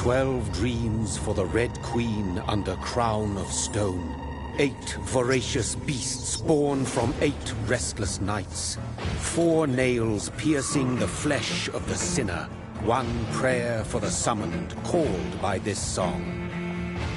12 dreams for the Red Queen under crown of stone. 8 voracious beasts born from 8 restless nights. 4 nails piercing the flesh of the sinner. 1 prayer for the summoned, called by this song.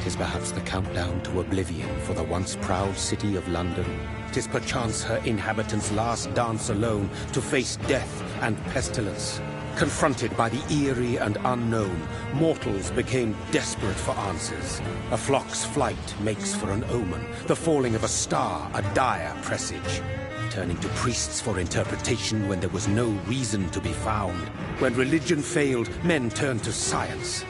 'Tis perhaps the countdown to oblivion for the once proud city of London. 'Tis perchance her inhabitants' last dance alone to face death and pestilence. Confronted by the eerie and unknown, mortals became desperate for answers. A flock's flight makes for an omen, the falling of a star a dire presage. Turning to priests for interpretation when there was no reason to be found. When religion failed, men turned to science.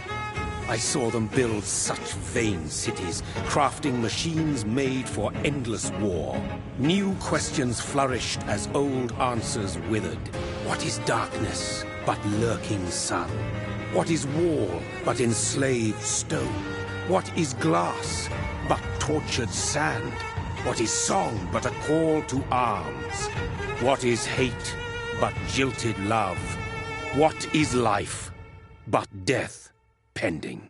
I saw them build such vain cities, crafting machines made for endless war. New questions flourished as old answers withered. What is darkness but lurking sun? What is wall but enslaved stone? What is glass but tortured sand? What is song but a call to arms? What is hate but jilted love? What is life but death pending?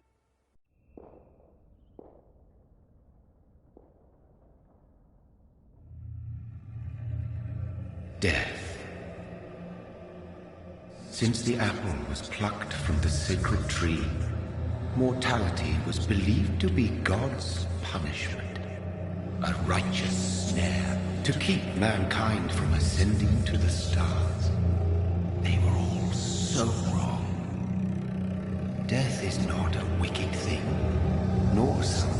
Death. Since the apple was plucked from the sacred tree, mortality was believed to be God's punishment. A righteous snare to keep mankind from ascending to the stars. They were all so wrong. Death is not a wicked thing, nor some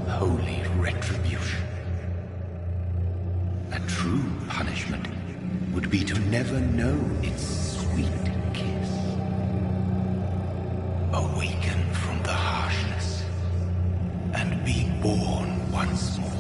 holy retribution. A true punishment would be to never know its sweet kiss. Awaken from the harshness and be born once more.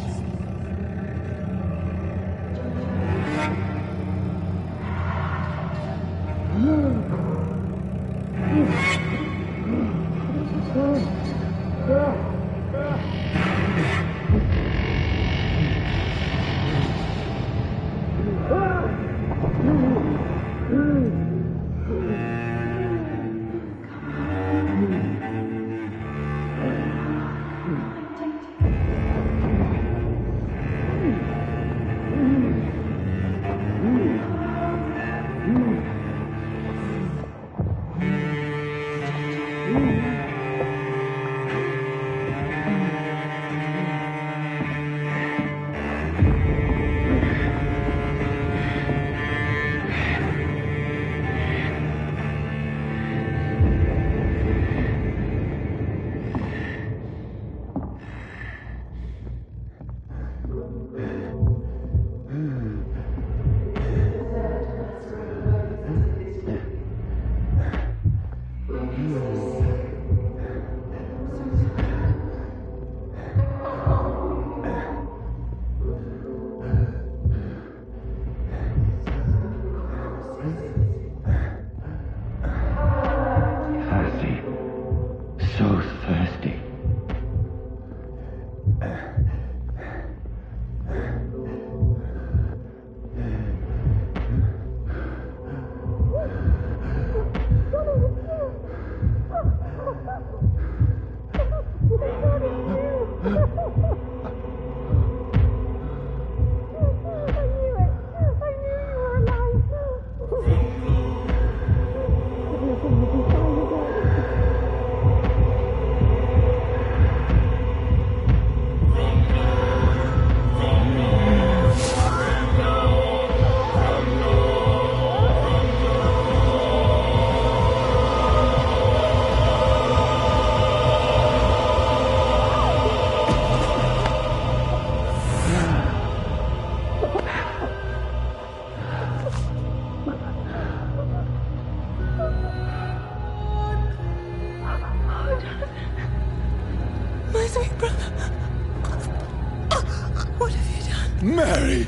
Mary!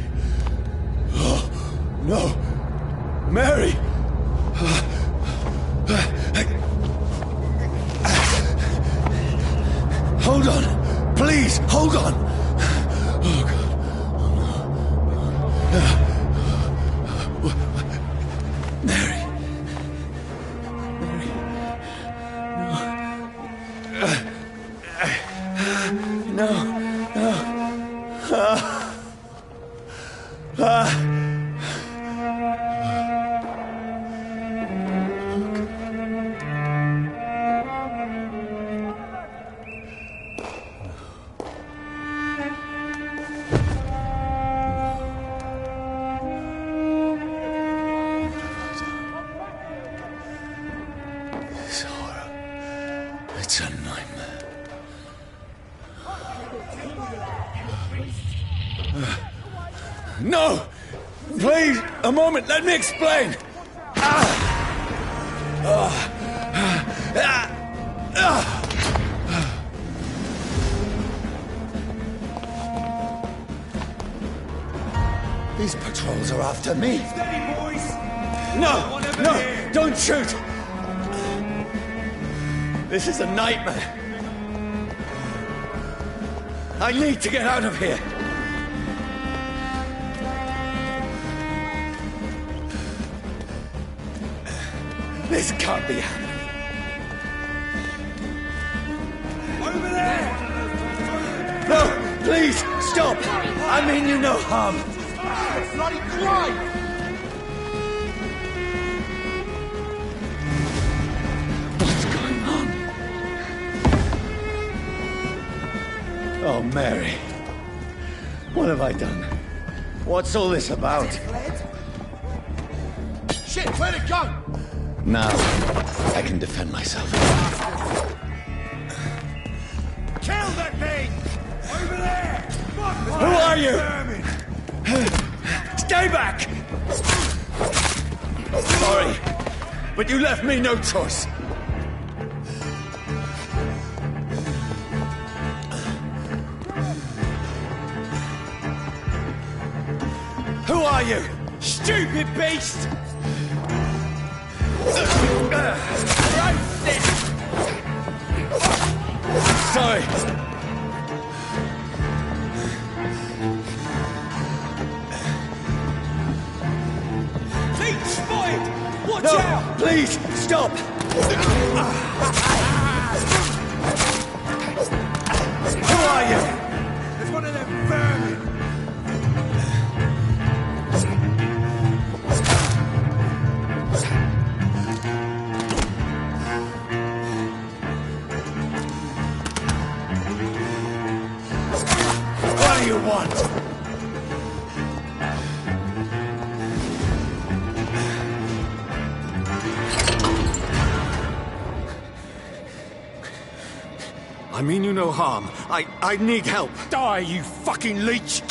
Oh, no! Mary! Hold on! Please, hold on! Oh, God. Oh, no. Mary. Mary. No. No. This horror. It's a nightmare. No! Please, a moment, let me explain! These patrols are after me. Steady, boys! No! No! Don't shoot! This is a nightmare. I need to get out of here. This can't be happening. Over there! No! Please! Stop! I mean you no harm. Bloody Christ! What's going on? Oh, Mary. What have I done? What's all this about? Shit, where'd it go? Now, I can defend myself. Kill that thing! Over there! Fuck! Who are you? Vermin. Stay back! Sorry, but you left me no choice. Who are you? Stupid beast! Sorry. Leech spotted! Watch No, out! please, stop! Who are you? There's one of them vermin! What do you want? I mean you no harm. I need help. Die, you fucking leech!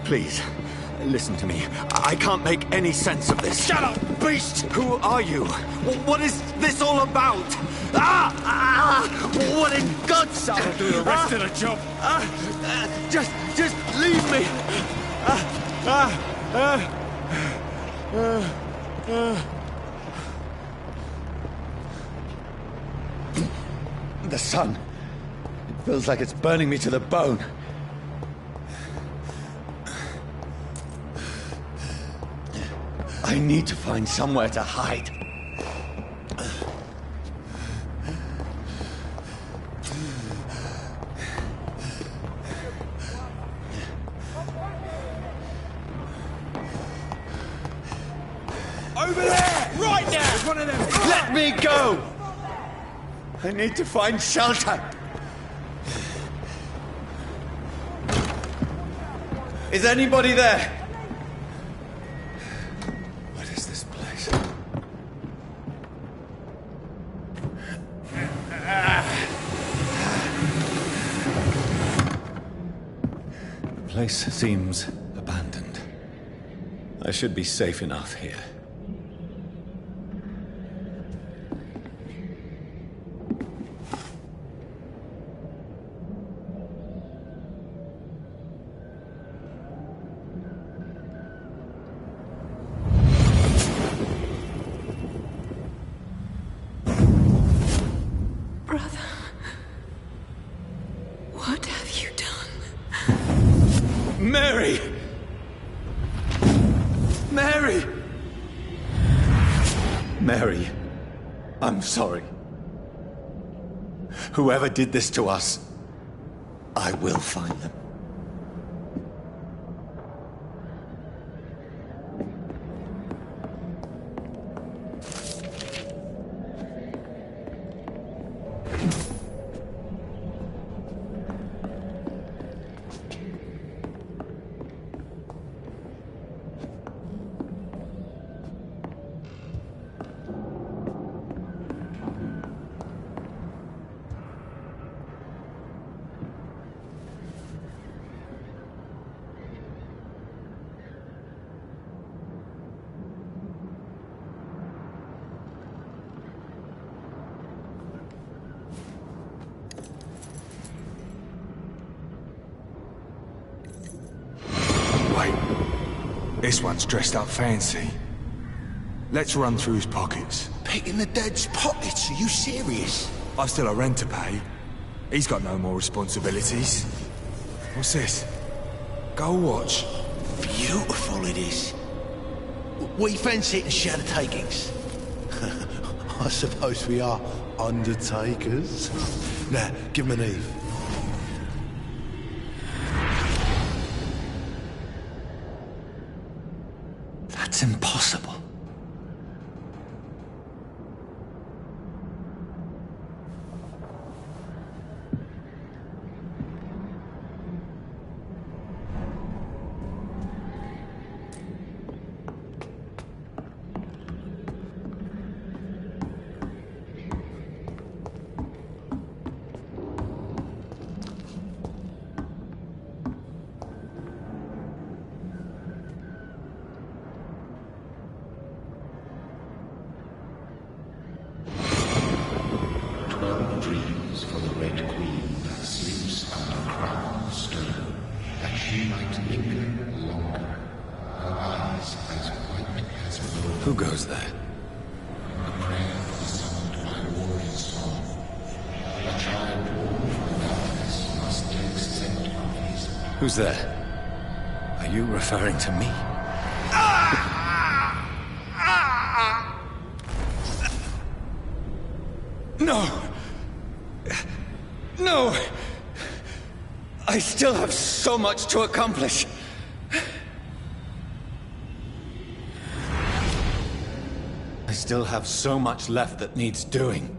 Please, listen to me. I can't make any sense of this. Shut up, beast! Who are you? What is this all about? What in God's name? That'll do the rest of the job. Just leave me. The sun. It feels like it's burning me to the bone. I need to find somewhere to hide. Over there! Right now! There's one of them! Let me go! I need to find shelter. Is anybody there? What is this place? The place seems abandoned. I should be safe enough here. Brother, what have you done? Mary! Mary! Mary, I'm sorry. Whoever did this to us, I will find them. This one's dressed up fancy. Let's run through his pockets. Picking the dead's pockets? Are you serious? I've still a rent to pay. He's got no more responsibilities. What's this? Gold watch. Beautiful it is. We fence it and share the takings. I suppose we are undertakers. Now, give him an Eve. That's impossible. Dreams for the Red Queen that sleeps under crown of stone, that she might linger longer, her eyes as white as snow. Who goes there? A prayer is summoned by warrior song. A child born from darkness must take scent of his. Who's there? Are you referring to me? No! No! I still have so much to accomplish. I still have so much left that needs doing.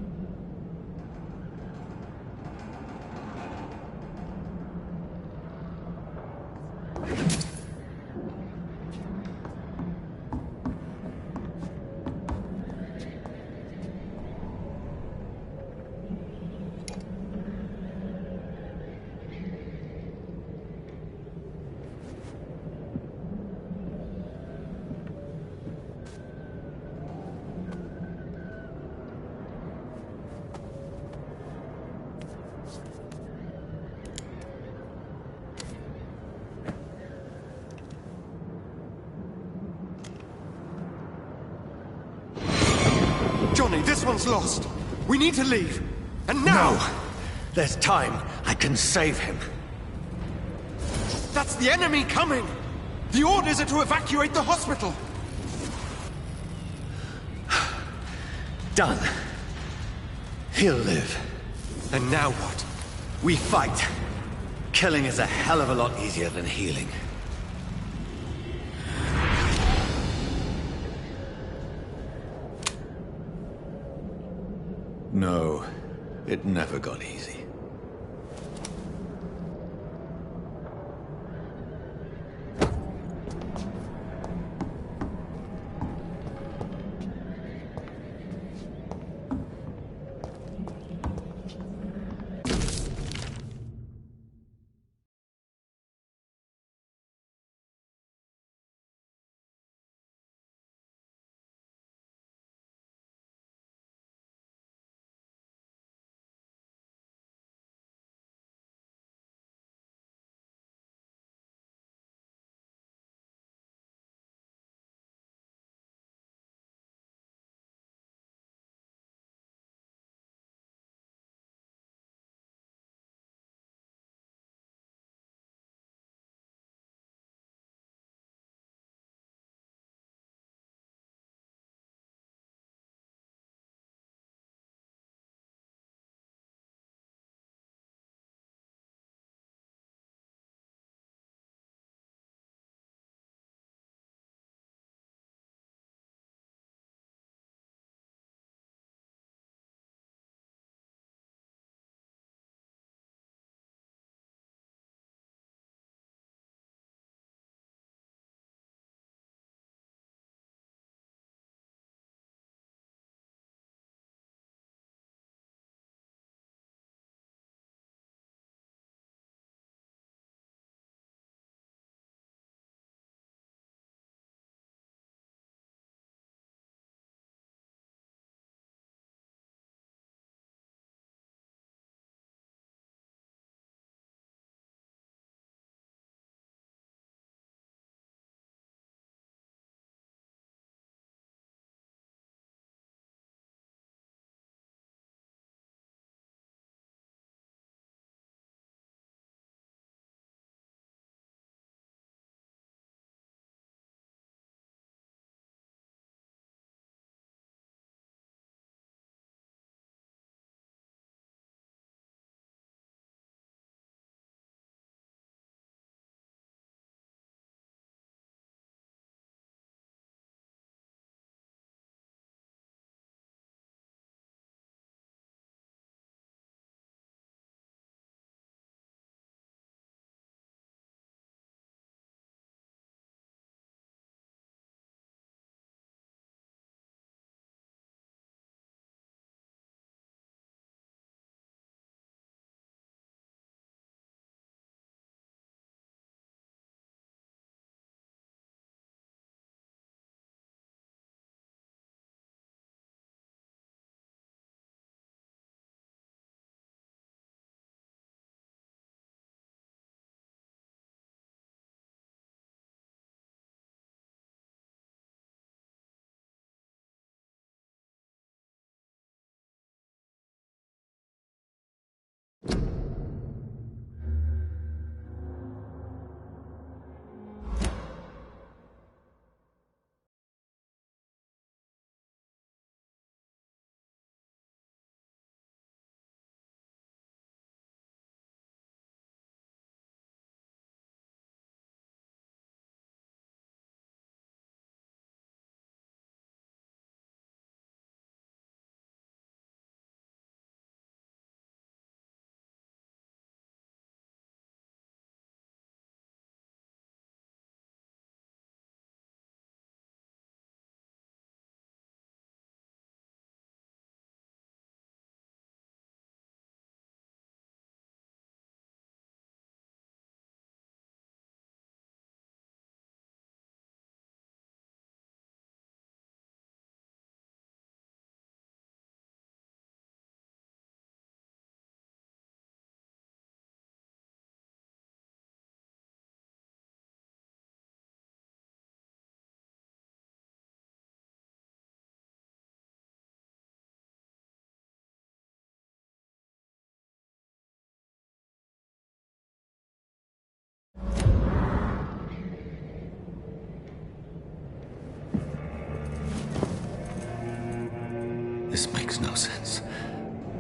Johnny, this one's lost. We need to leave. And now! No! There's time. I can save him. That's the enemy coming! The orders are to evacuate the hospital! Done. He'll live. And now what? We fight. Killing is a hell of a lot easier than healing. No, it never got easy.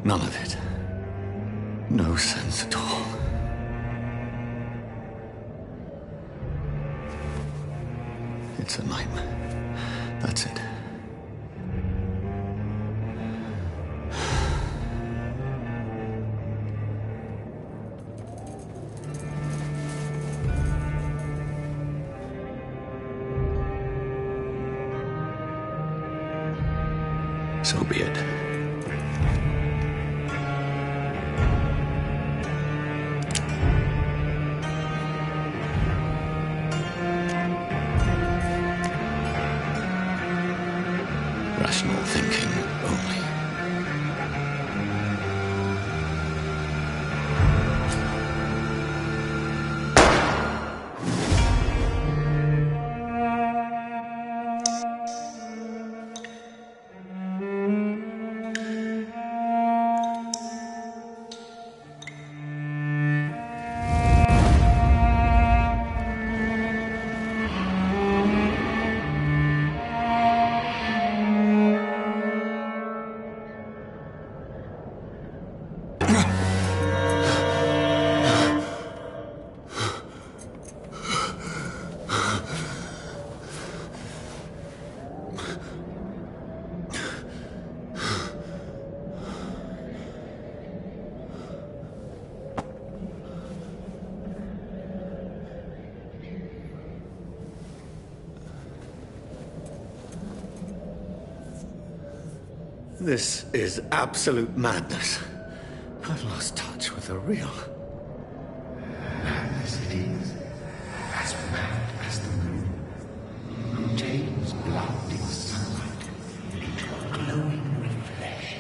None of it. No sense at all. It's a nightmare. That's it. So be it. Rational thinking only. This is absolute madness. I've lost touch with the real. Madness it is, as mad as the moon, who takes blood in sunlight into a glowing reflection.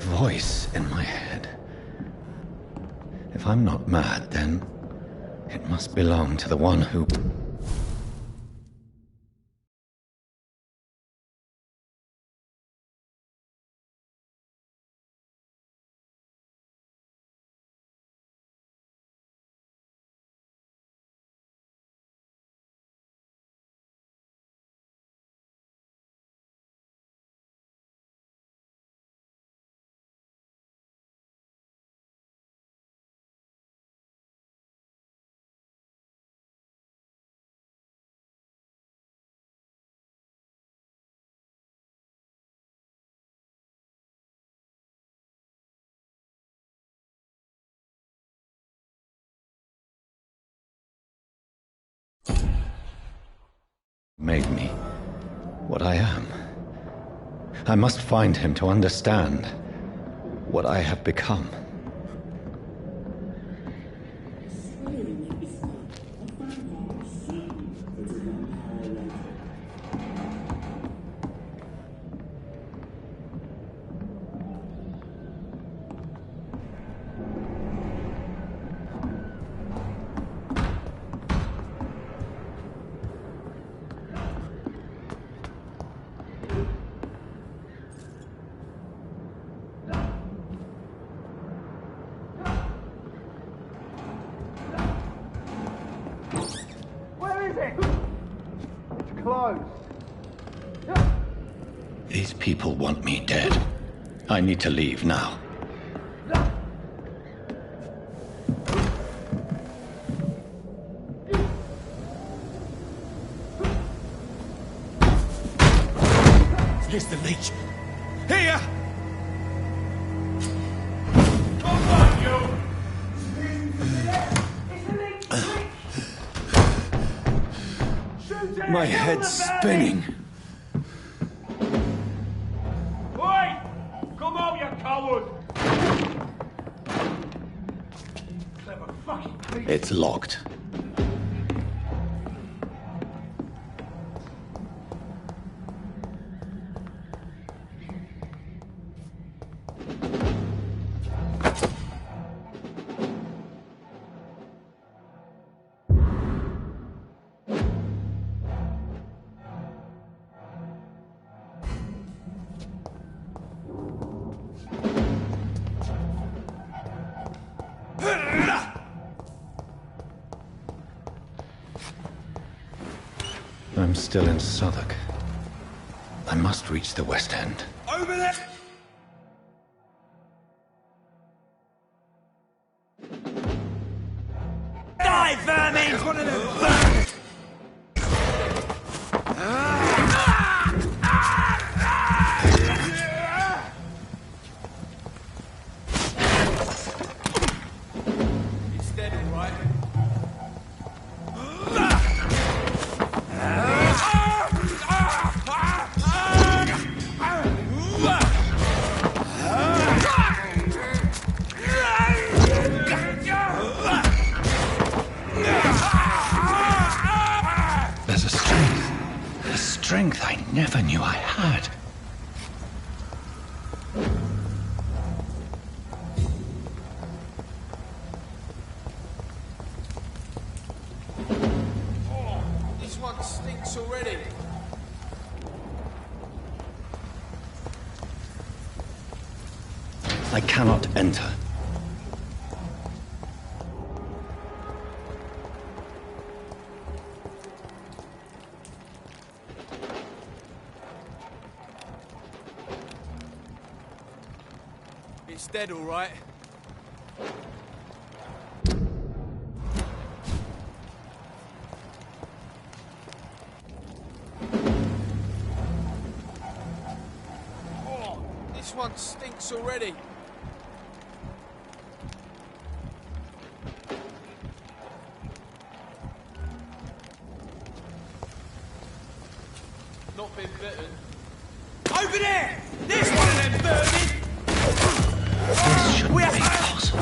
Voice in my head. If I'm not mad, then it must belong to the one who... made me what I am. I must find him to understand what I have become. It's closed. These people want me dead. I need to leave now. Here's the leech. Here! My head's spinning. Oi! Come on, you coward! Clever fucking thief. It's locked. I'm still in Southwark. I must reach the West End. Over there! Die, vermin! It's one of them vermin! It's dead, all right? There's a strength I never knew I had. Oh, this one stinks already. I cannot enter. It's dead, all right? Oh, this one stinks already. Not been bitten. Over there! There's one of them vermin! This shouldn't be possible.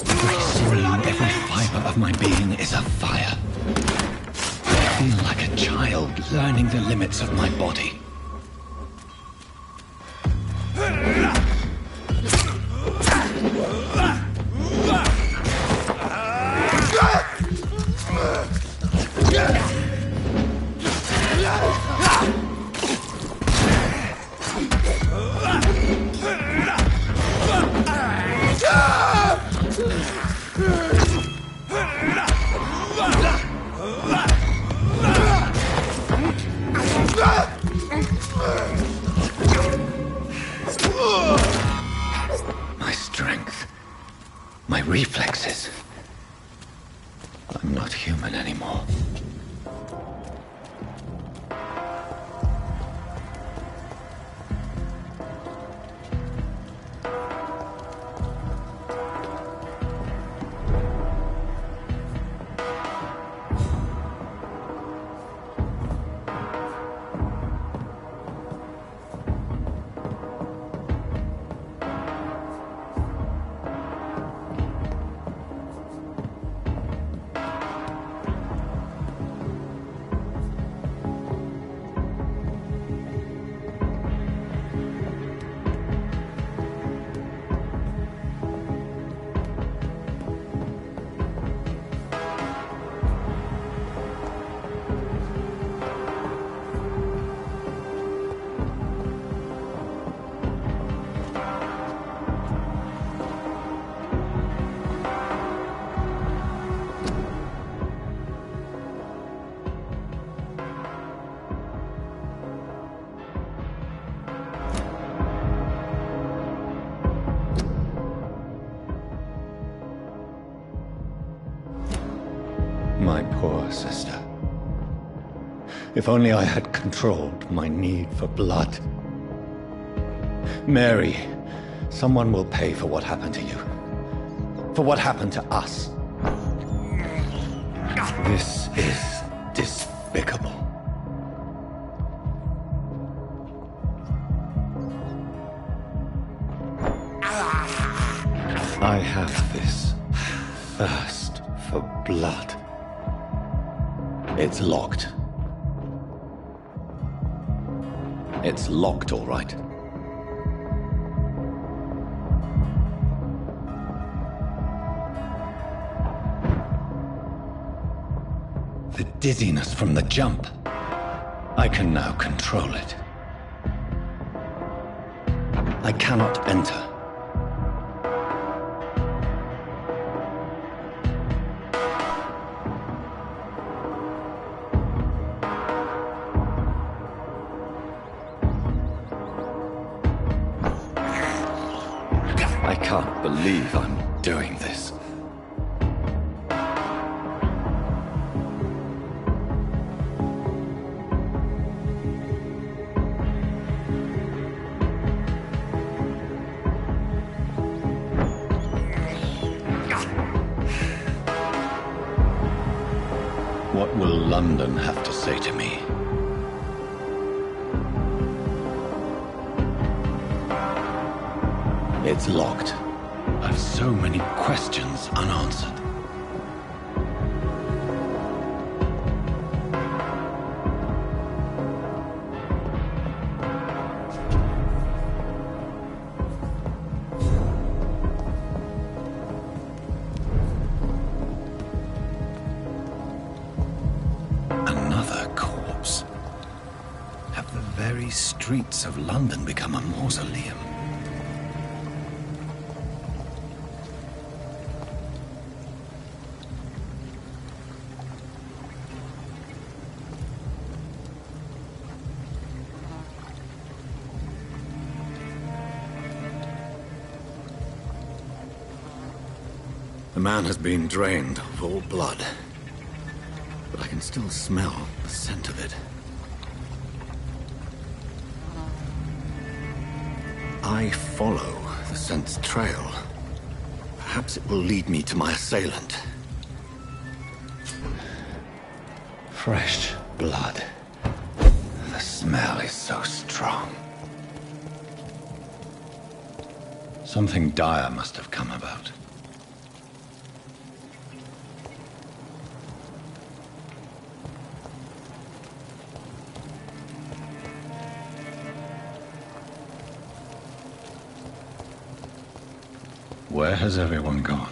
Every sinew, every fibre of my being is afire. I feel like a child learning the limits of my body. My strength, my reflexes. I'm not human anymore. my poor sister. If only I had controlled my need for blood. Mary, someone will pay for what happened to you. For what happened to us. This is despicable. I have this thirst for blood. It's locked. It's locked, all right. The dizziness from the jump. I can now control it. I cannot enter. I can't believe I'm doing this. What will London have to say to me? It's locked. I've so many questions unanswered. Another corpse. Have the very streets of London become a mausoleum? The man has been drained of all blood, but I can still smell the scent of it. I follow the scent's trail. Perhaps it will lead me to my assailant. Fresh blood. The smell is so strong. Something dire must have come about. Where has everyone gone?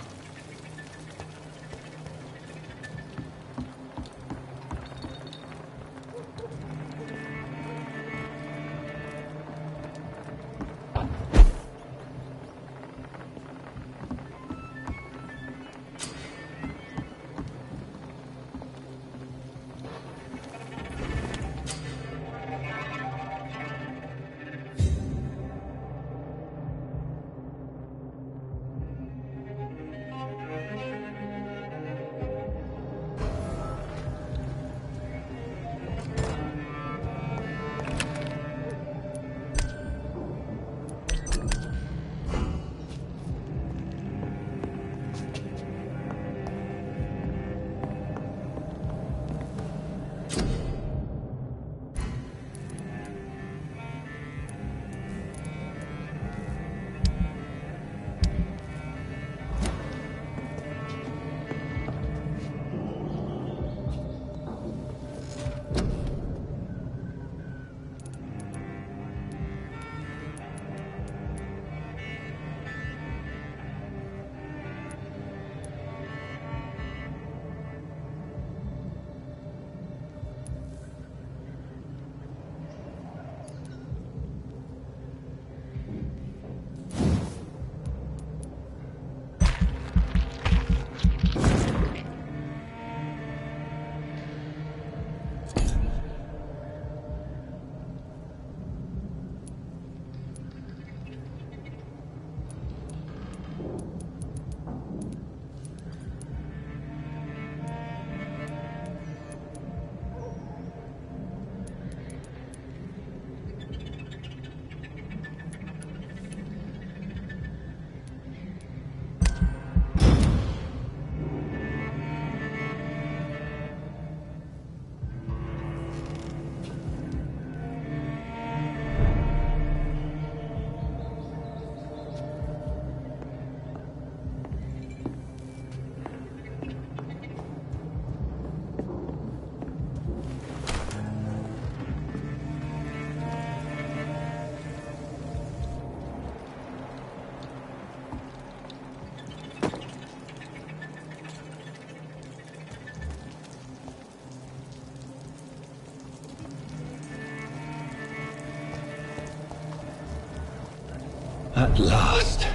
At last,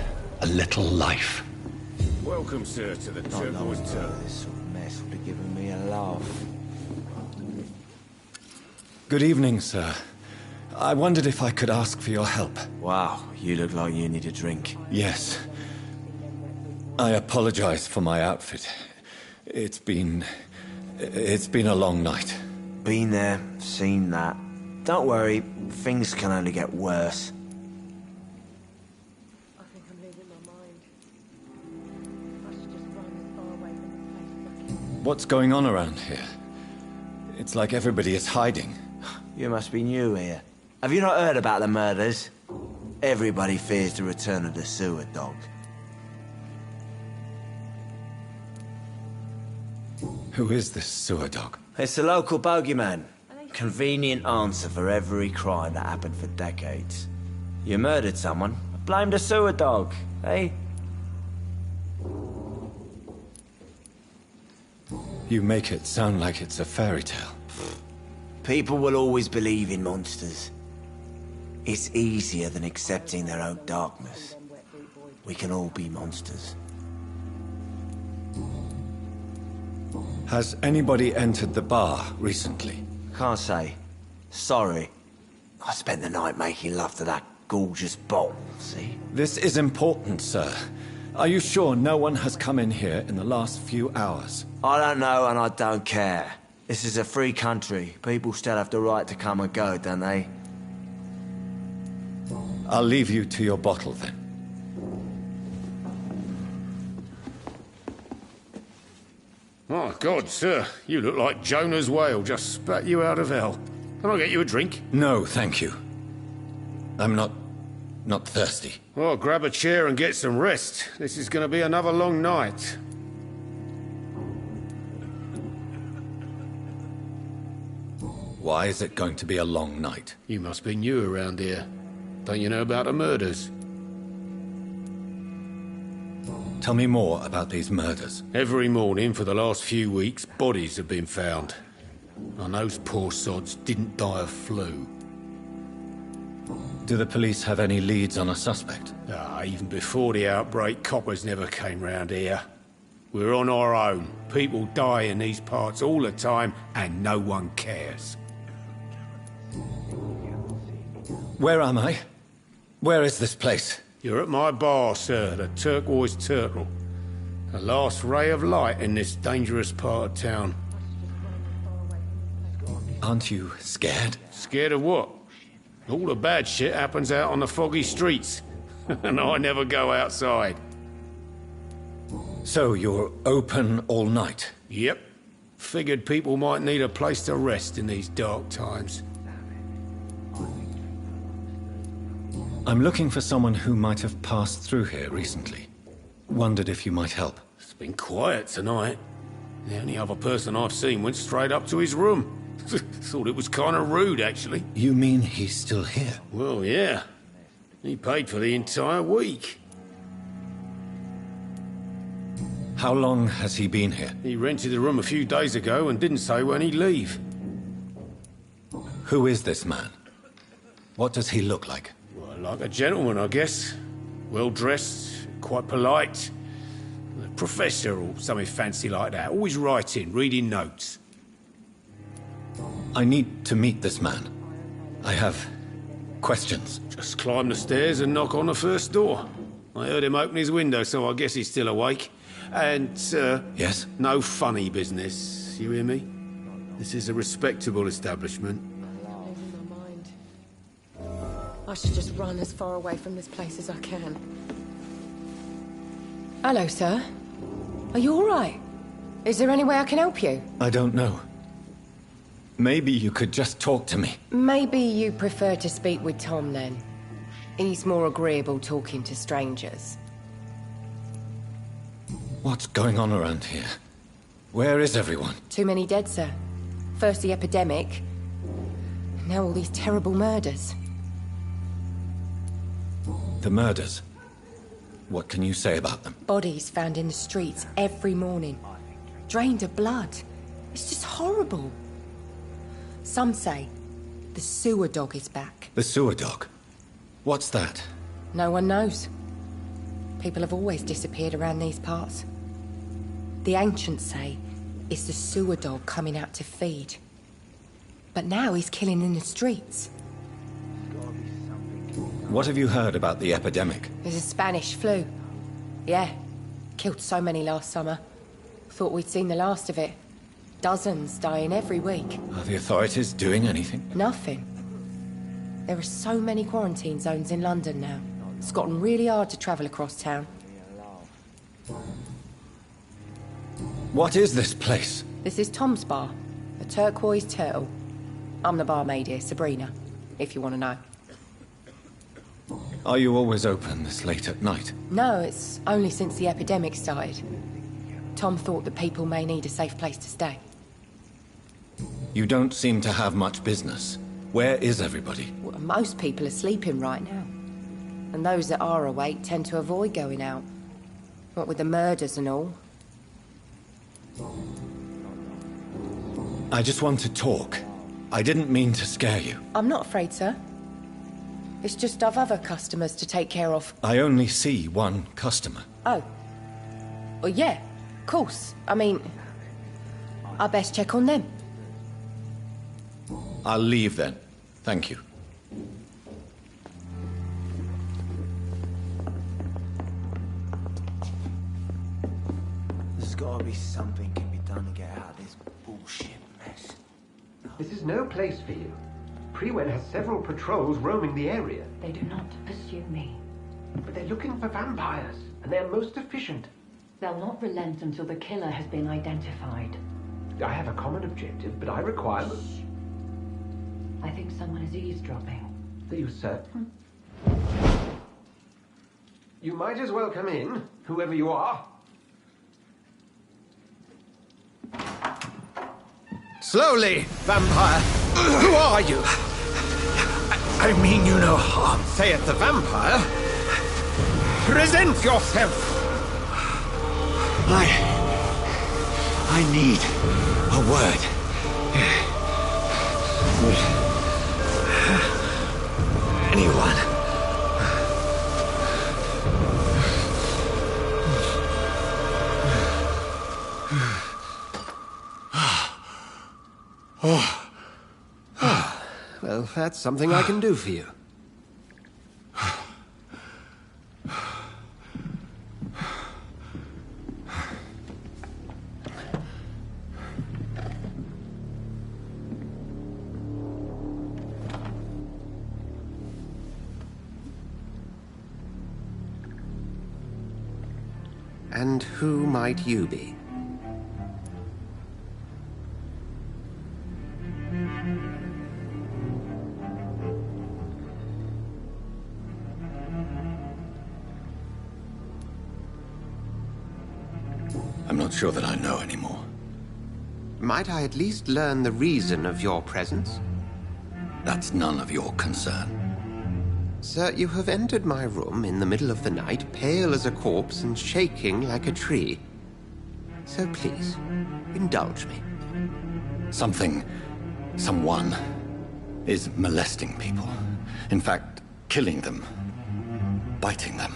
a little life. Welcome, sir, to the Turquoise Turtle. This sort of mess would have given me a laugh. Good evening, sir. I wondered if I could ask for your help. Wow, you look like you need a drink. Yes. I apologize for my outfit. It's been a long night. Been there, seen that. Don't worry, things can only get worse. I think I'm losing my mind. I should just run as far away from this place as I can. What's going on around here? It's like everybody is hiding. You must be new here. Have you not heard about the murders? Everybody fears the return of the sewer dog. Who is this sewer dog? It's the local bogeyman. Convenient answer for every crime that happened for decades. You murdered someone, blame the sewer dog, eh? You make it sound like it's a fairy tale. People will always believe in monsters. It's easier than accepting their own darkness. We can all be monsters. Has anybody entered the bar recently? Can't say. Sorry. I spent the night making love to that gorgeous bottle, see? This is important, sir. Are you sure no one has come in here in the last few hours? I don't know and I don't care. This is a free country. People still have the right to come and go, don't they? I'll leave you to your bottle then. My God, sir, you look like Jonah's whale just spat you out of hell. Can I get you a drink? No, thank you. I'm not thirsty. Well, grab a chair and get some rest. This is going to be another long night. Why is it going to be a long night? You must be new around here. Don't you know about the murders? Tell me more about these murders. Every morning for the last few weeks, bodies have been found. And those poor sods didn't die of flu. Do the police have any leads on a suspect? Even before the outbreak, coppers never came round here. We're on our own. People die in these parts all the time, and no one cares. Where am I? Where is this place? You're at my bar, sir, the Turquoise Turtle. The last ray of light in this dangerous part of town. Aren't you scared? Scared of what? All the bad shit happens out on the foggy streets. And I never go outside. So you're open all night? Yep. Figured people might need a place to rest in these dark times. I'm looking for someone who might have passed through here recently. Wondered if you might help. It's been quiet tonight. The only other person I've seen went straight up to his room. Thought it was kind of rude, actually. You mean he's still here? Well, yeah. He paid for the entire week. How long has he been here? He rented the room a few days ago and didn't say when he'd leave. Who is this man? What does he look like? Well, like a gentleman, I guess. Well-dressed, quite polite. A professor or something fancy like that. Always writing, reading notes. I need to meet this man. I have questions. Just climb the stairs and knock on the first door. I heard him open his window, so I guess he's still awake. And, sir... Yes? No funny business, you hear me? This is a respectable establishment. I'm losing my mind. I should just run as far away from this place as I can. Hello, sir. Are you all right? Is there any way I can help you? I don't know. Maybe you could just talk to me. Maybe you prefer to speak with Tom, then. He's more agreeable talking to strangers. What's going on around here? Where is everyone? Too many dead, sir. First the epidemic, now all these terrible murders. The murders? What can you say about them? Bodies found in the streets every morning. Drained of blood. It's just horrible. Some say the sewer dog is back. The sewer dog? What's that? No one knows. People have always disappeared around these parts. The ancients say it's the sewer dog coming out to feed. But now he's killing in the streets. What have you heard about the epidemic? There's a Spanish flu. Yeah. Killed so many last summer. Thought we'd seen the last of it. Dozens dying every week. Are the authorities doing anything? Nothing. There are so many quarantine zones in London now. It's gotten really hard to travel across town. What is this place? This is Tom's bar, a turquoise turtle. I'm the barmaid here, Sabrina, if you want to know. Are you always open this late at night? No, it's only since the epidemic started. Tom thought that people may need a safe place to stay. You don't seem to have much business. Where is everybody? Well, most people are sleeping right now. And those that are awake tend to avoid going out. What with the murders and all. I just want to talk. I didn't mean to scare you. I'm not afraid, sir. It's just I've other customers to take care of. I only see one customer. Oh. Well, yeah, of course. I mean, I best check on them. I'll leave then. Thank you. There's gotta be something can be done to get out of this bullshit mess. This is no place for you. Prewen has several patrols roaming the area. They do not pursue me. But they're looking for vampires, and they're most efficient. They'll not relent until the killer has been identified. I have a common objective, but I require... I think someone is eavesdropping. Are you certain? You might as well come in, whoever you are. Slowly, vampire! Who are you? I mean you no harm, saith the vampire. Present yourself! I need a word. Anyone? Well, that's something I can do for you. And who might you be? I'm not sure that I know anymore. Might I at least learn the reason of your presence? That's none of your concern. Sir, you have entered my room in the middle of the night, pale as a corpse and shaking like a tree. So please, indulge me. Someone is molesting people. In fact, killing them. Biting them.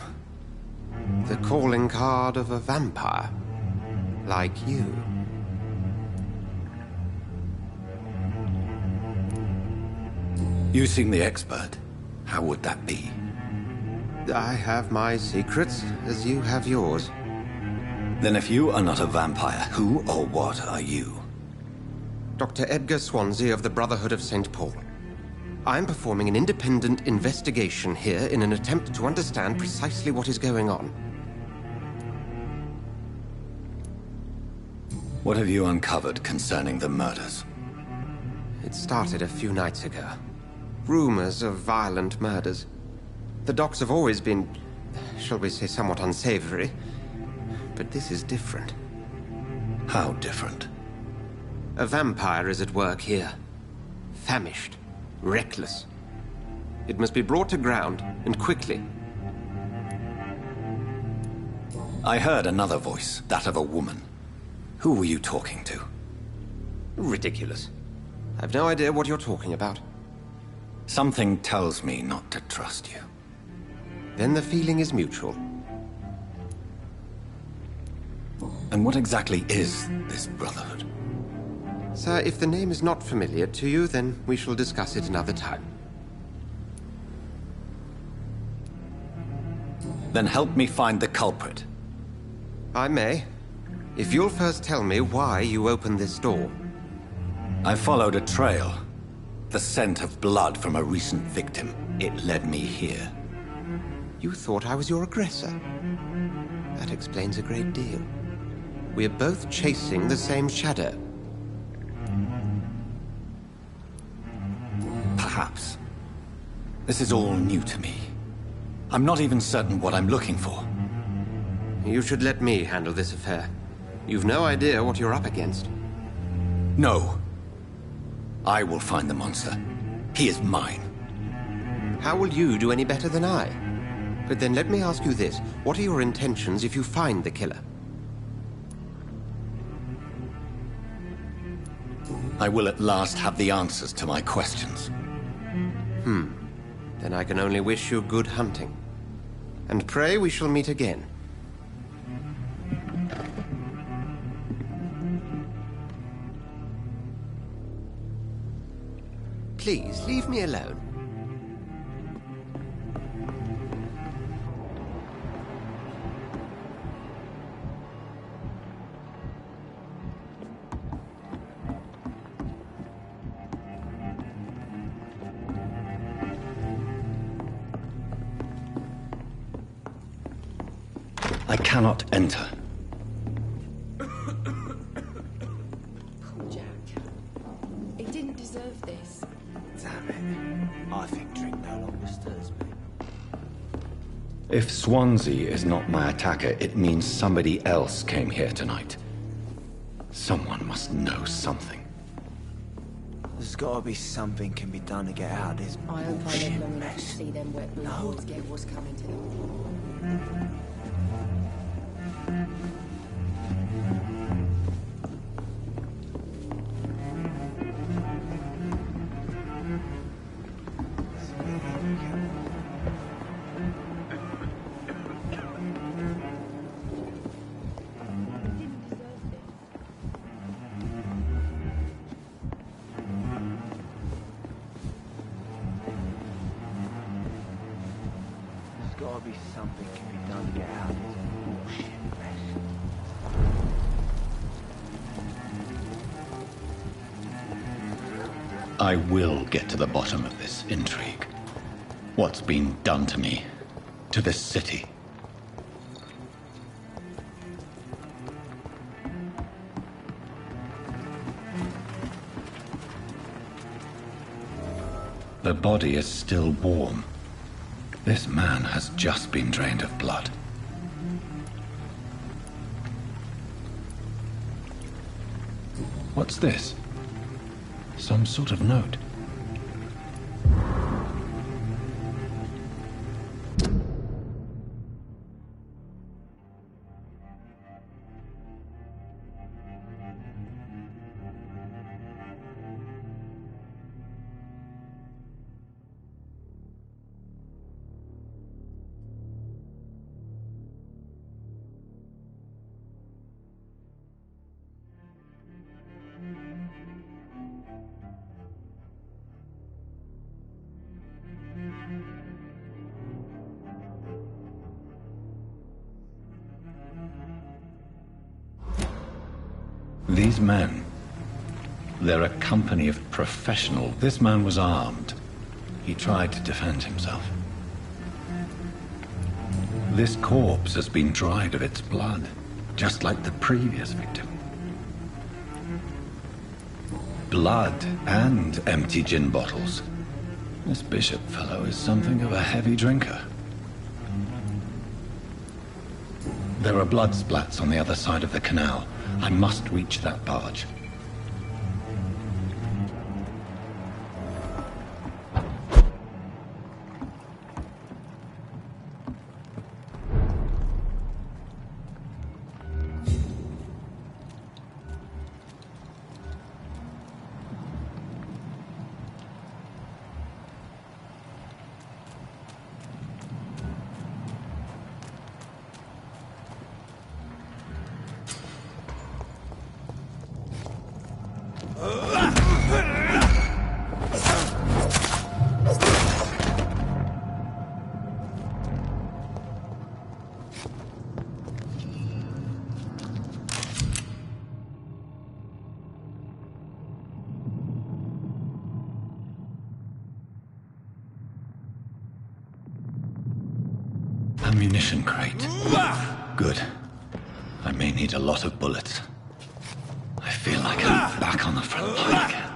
The calling card of a vampire. Like you. You seem the expert. How would that be? I have my secrets, as you have yours. Then if you are not a vampire, who or what are you? Dr. Edgar Swansea of the Brotherhood of St. Paul. I'm performing an independent investigation here in an attempt to understand precisely what is going on. What have you uncovered concerning the murders? It started a few nights ago. Rumors of violent murders. The docs have always been, shall we say, somewhat unsavory. But this is different. How different? A vampire is at work here. Famished. Reckless. It must be brought to ground, and quickly. I heard another voice, that of a woman. Who were you talking to? Ridiculous. I've no idea what you're talking about. Something tells me not to trust you. then the feeling is mutual. And what exactly is this Brotherhood? Sir, if the name is not familiar to you, then we shall discuss it another time. Then help me find the culprit. I may. If you'll first tell me why you opened this door. I followed a trail. The scent of blood from a recent victim. It led me here. You thought I was your aggressor. That explains a great deal. We're both chasing the same shadow. Perhaps. This is all new to me. I'm not even certain what I'm looking for. You should let me handle this affair. You've no idea what you're up against. No. I will find the monster. He is mine. How will you do any better than I? But then let me ask you this. What are your intentions if you find the killer? I will at last have the answers to my questions. Then I can only wish you good hunting. And pray we shall meet again. Please, leave me alone. I cannot enter. Poor Jack. He didn't deserve this. Damn it. I think drink no longer stirs me. If Swansea is not my attacker, it means somebody else came here tonight. Someone must know something. There's gotta be something can be done to get out of this I hope I bullshit live long enough to mess. see them wet blue boards get what's coming to them. There's gotta be something can be done to get out of this bullshit mess. I will get to the bottom of this intrigue. What's been done to me, to this city. The body is still warm. This man has just been drained of blood. What's this? Some sort of note. These men, they're a company of professionals. This man was armed. He tried to defend himself. This corpse has been dried of its blood, just like the previous victim. Blood and empty gin bottles. This bishop fellow is something of a heavy drinker. There are blood splats on the other side of the canal. I must reach that barge. ammunition crate. Good. I may need a lot of bullets. I feel like I'm back on the front line again.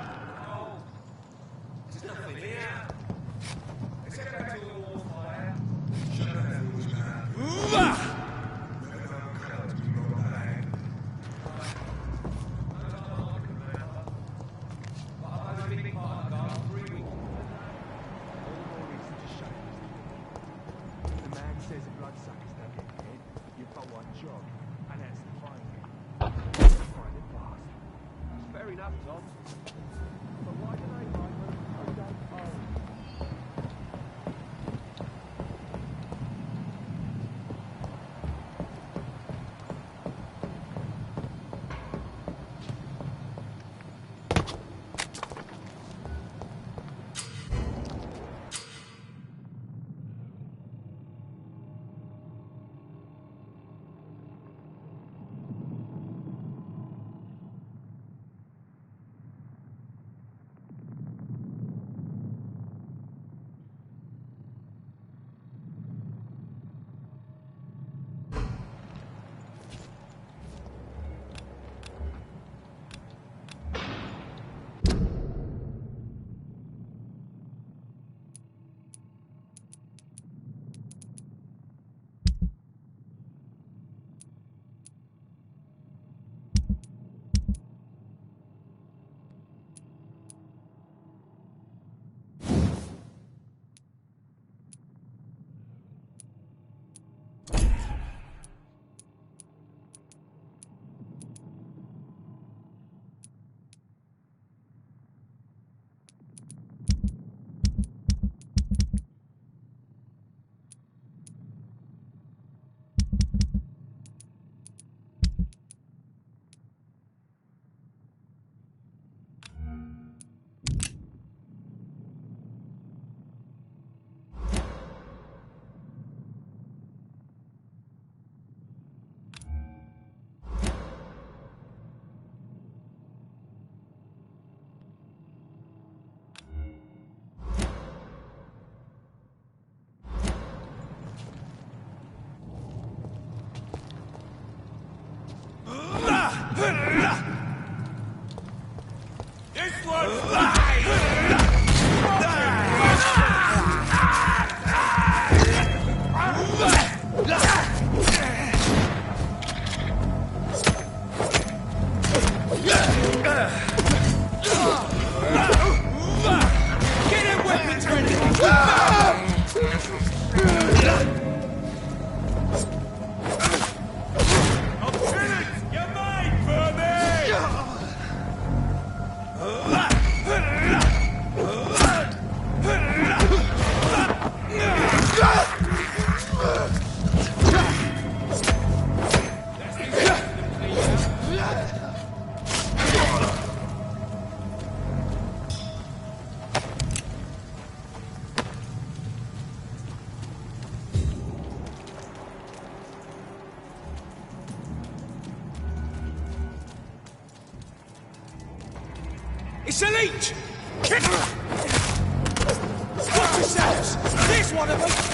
It's a leech! Watch yourselves! There's one of them!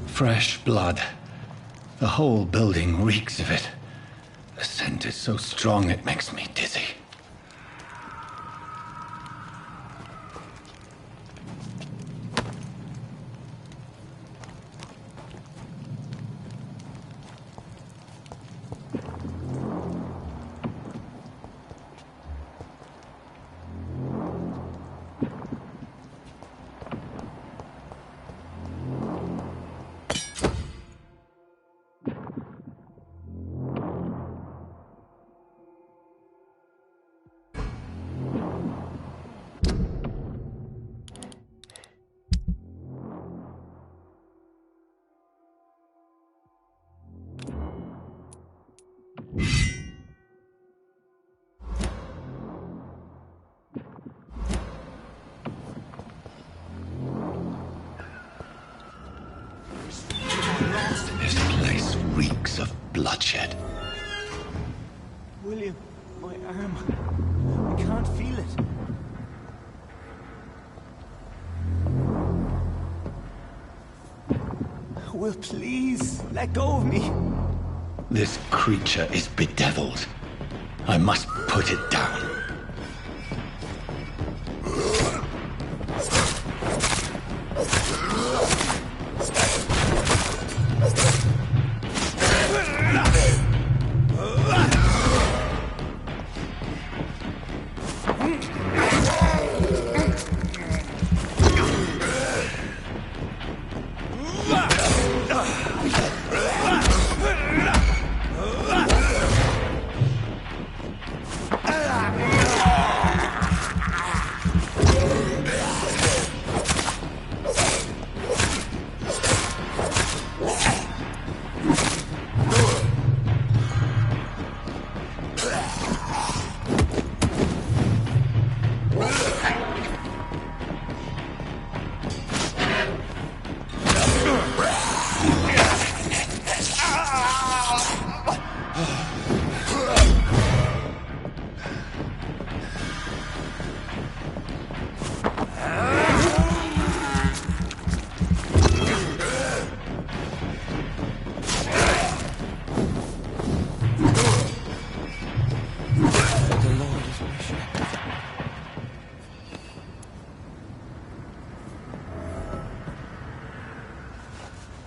Fresh blood. The whole building reeks of it. The scent is so strong it makes me dizzy. This place reeks of bloodshed. William, my arm. I can't feel it. Will, please, let go of me. This creature is bedeviled. I must put it down.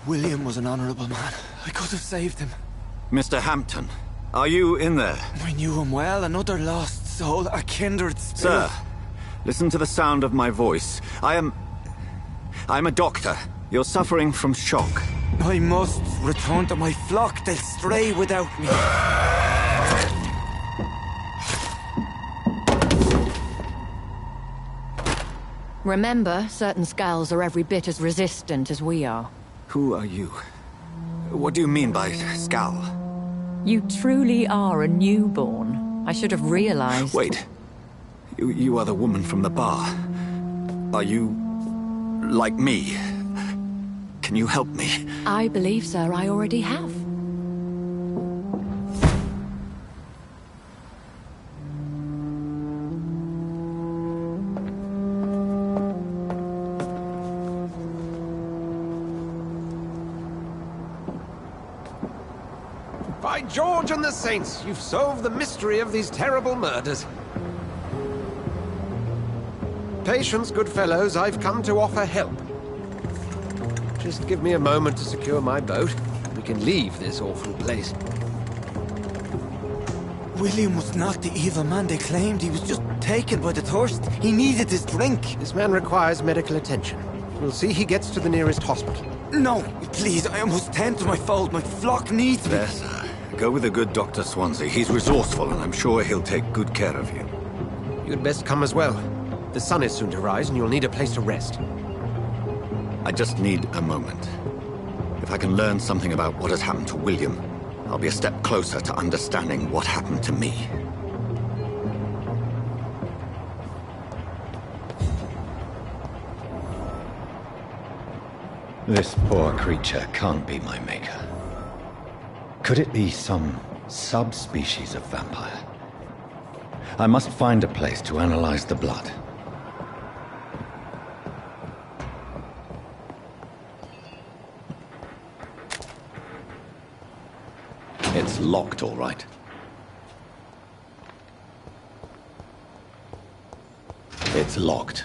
William was an honorable man. I could have saved him. Mr. Hampton, are you in there? I knew him well, another lost soul, a kindred spirit. Sir, listen to the sound of my voice. I'm a doctor. You're suffering from shock. I must return to my flock. They'll stray without me. Remember, certain skulls are every bit as resistant as we are. Who are you? What do you mean by skull? You truly are a newborn. I should have realized. Wait. You are the woman from the bar. Are you like me? Can you help me? I believe, sir, I already have. By George and the Saints, you've solved the mystery of these terrible murders. Patience, good fellows, I've come to offer help. Just give me a moment to secure my boat. We can leave this awful place. William was not the evil man they claimed. He was just taken by the thirst. He needed his drink. This man requires medical attention. We'll see he gets to the nearest hospital. No, please, I must tend to my fold. My flock needs me. There, sir. Go with the good Dr. Swansea. He's resourceful, and I'm sure he'll take good care of you. You'd best come as well. The sun is soon to rise, and you'll need a place to rest. I just need a moment. If I can learn something about what has happened to William, I'll be a step closer to understanding what happened to me. This poor creature can't be my maker. Could it be some subspecies of vampire? I must find a place to analyze the blood. It's locked, all right. It's locked.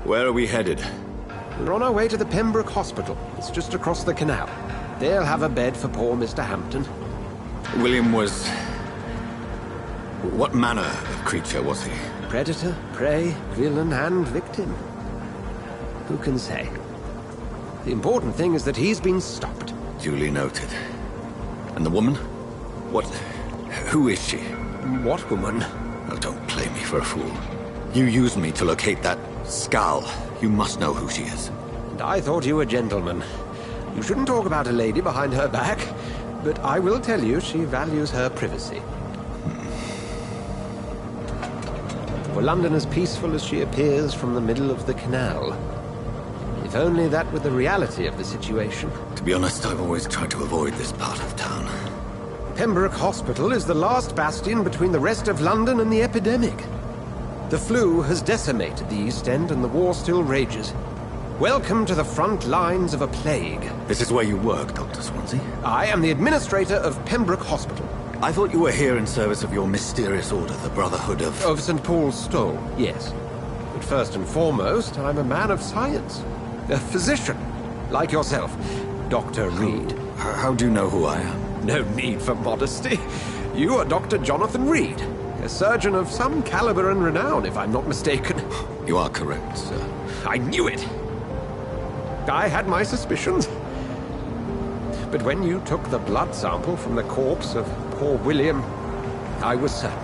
Where are we headed? We're on our way to the Pembroke Hospital. It's just across the canal. They'll have a bed for poor Mr. Hampton. William was... What manner of creature was he? Predator, prey, villain, and victim. Who can say? The important thing is that he's been stopped. Duly noted. And the woman? What... Who is she? What woman? Oh, don't play me for a fool. You used me to locate that skull. You must know who she is. And I thought you a gentleman. You shouldn't talk about a lady behind her back, but I will tell you she values her privacy. For London as peaceful as she appears from the middle of the canal. If only that were the reality of the situation. To be honest, I've always tried to avoid this part of town. Pembroke Hospital is the last bastion between the rest of London and the epidemic. The flu has decimated the East End and the war still rages. Welcome to the front lines of a plague. This is where you work, Dr. Swansea? I am the administrator of Pembroke Hospital. I thought you were here in service of your mysterious order, the Brotherhood of... Of St. Paul's Stole, yes. But first and foremost, I'm a man of science. A physician, like yourself, Dr. Reed. How do you know who I am? No need for modesty. You are Dr. Jonathan Reed, a surgeon of some caliber and renown, if I'm not mistaken. You are correct, sir. I knew it! I had my suspicions. But when you took the blood sample from the corpse of poor William, I was certain.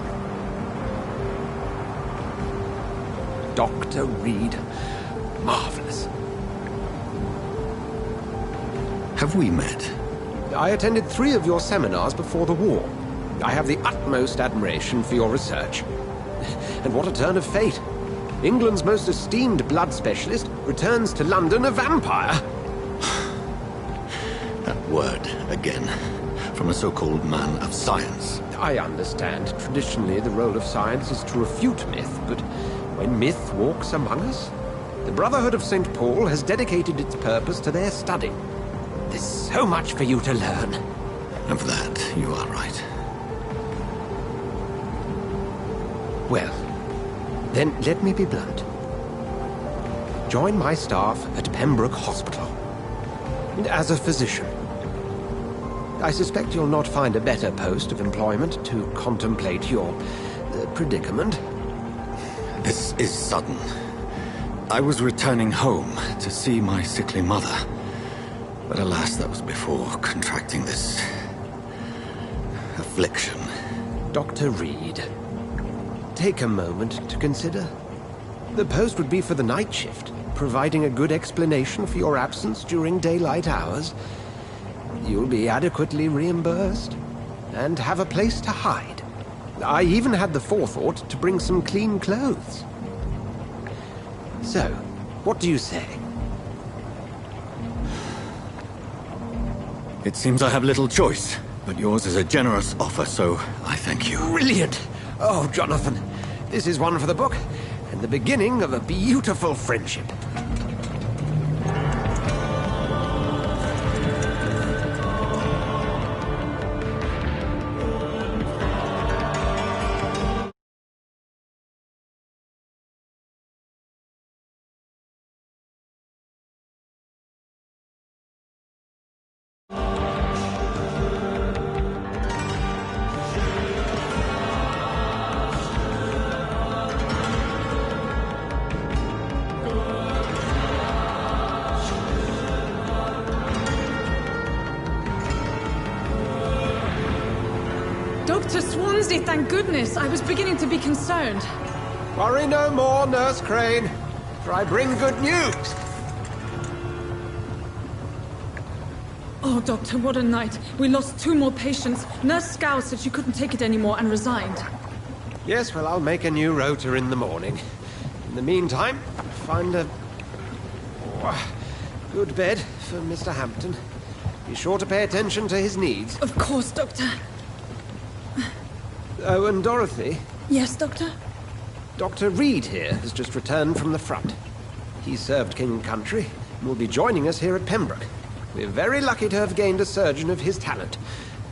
Dr. Reed. Marvelous. Have we met? I attended 3 of your seminars before the war. I have the utmost admiration for your research. And what a turn of fate. England's most esteemed blood specialist returns to London a vampire. That word, again, from a so-called man of science. I understand. Traditionally, the role of science is to refute myth, but when myth walks among us, the Brotherhood of St. Paul has dedicated its purpose to their study. There's so much for you to learn. Of that, you are right. Well, then let me be blunt. Join my staff at Pembroke Hospital. And as a physician, I suspect you'll not find a better post of employment to contemplate your predicament. This is sudden. I was returning home to see my sickly mother. But alas, that was before contracting this... affliction. Dr. Reed, take a moment to consider. The post would be for the night shift, providing a good explanation for your absence during daylight hours. you'll be adequately reimbursed and have a place to hide. I even had the forethought to bring some clean clothes. So, what do you say? It seems I have little choice, but yours is a generous offer, so I thank you. Brilliant! Oh, Jonathan, this is one for the book, and the beginning of a beautiful friendship. Dr. Swansea, thank goodness. I was beginning to be concerned. Worry no more, Nurse Crane, for I bring good news. Oh, Doctor, what a night. We lost 2 more patients. Nurse Scow said she couldn't take it anymore and resigned. Yes, well, I'll make a new rota in the morning. In the meantime, find a good bed for Mr. Hampton. Be sure to pay attention to his needs. Of course, Doctor. Oh, and Dorothy? Yes, Doctor? Dr. Reed here has just returned from the front. He served King and Country and will be joining us here at Pembroke. We're very lucky to have gained a surgeon of his talent,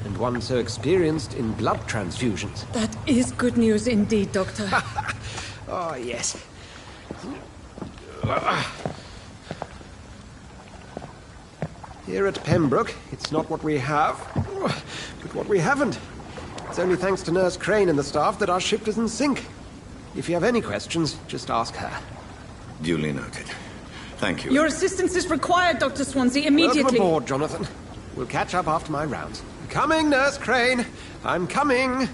and one so experienced in blood transfusions. That is good news indeed, Doctor. Oh, yes. Here at Pembroke, it's not what we have, but what we haven't. It's only thanks to Nurse Crane and the staff that our ship doesn't sink. If you have any questions, just ask her. Duly noted. Thank you. Your assistance is required, Dr. Swansea, immediately. Welcome aboard, Jonathan. We'll catch up after my rounds. Coming, Nurse Crane. I'm coming.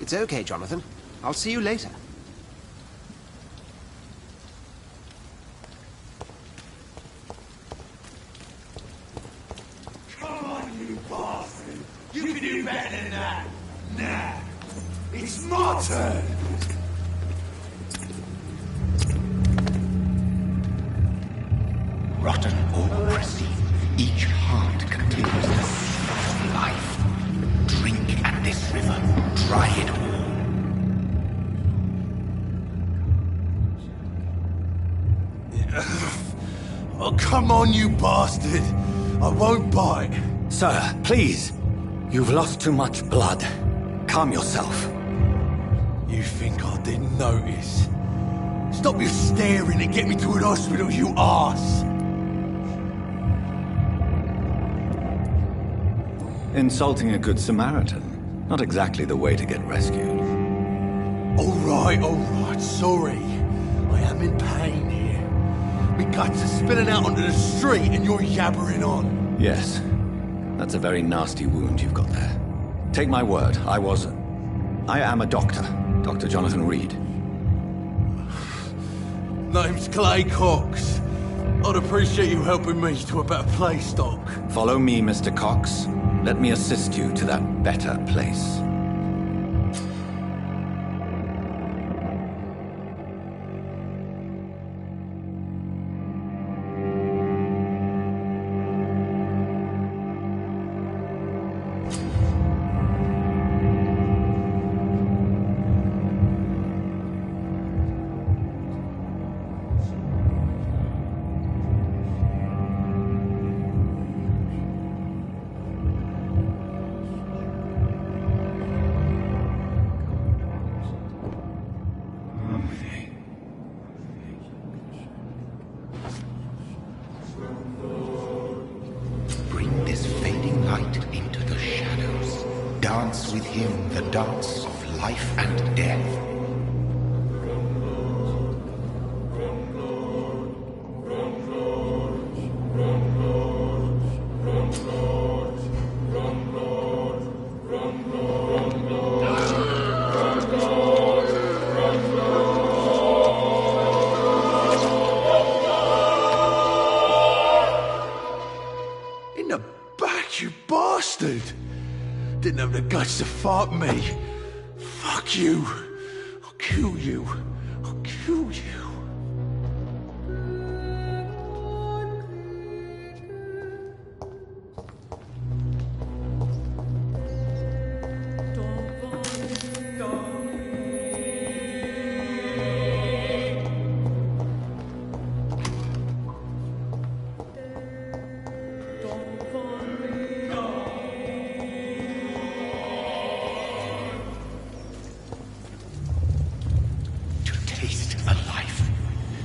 It's okay, Jonathan. I'll see you later. Come on, you bastard! You can do better than that! Nah! It's my turn! Rotten autocracy. Each heart contains the seed of life. Drink at this river. Try it all. Oh, come on, you bastard! I won't bite. Sir, please. You've lost too much blood. Calm yourself. You think I didn't notice? Stop your staring and get me to an hospital, you arse! Insulting a good Samaritan. Not exactly the way to get rescued. All right, sorry. I am in pain here. My guts are spilling out onto the street and you're yabbering on. Yes. That's a very nasty wound you've got there. Take my word, I am a doctor. Dr. Jonathan Reed. Name's Clay Cox. I'd appreciate you helping me to a better place, Doc. Follow me, Mr. Cox. Let me assist you to that better place. dance with him the dance of life and death. Didn't have the guts to fuck me. Fuck you. I'll kill you. I'll kill you.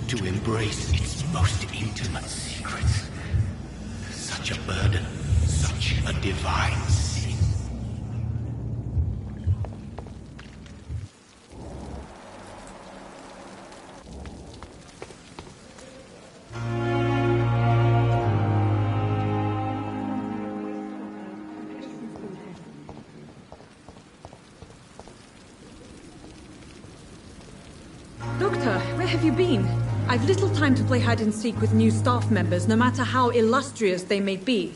To embrace its most intimate secrets. Such a burden, such a divine sin. Doctor, where have you been? I've little time to play hide-and-seek with new staff members, no matter how illustrious they may be.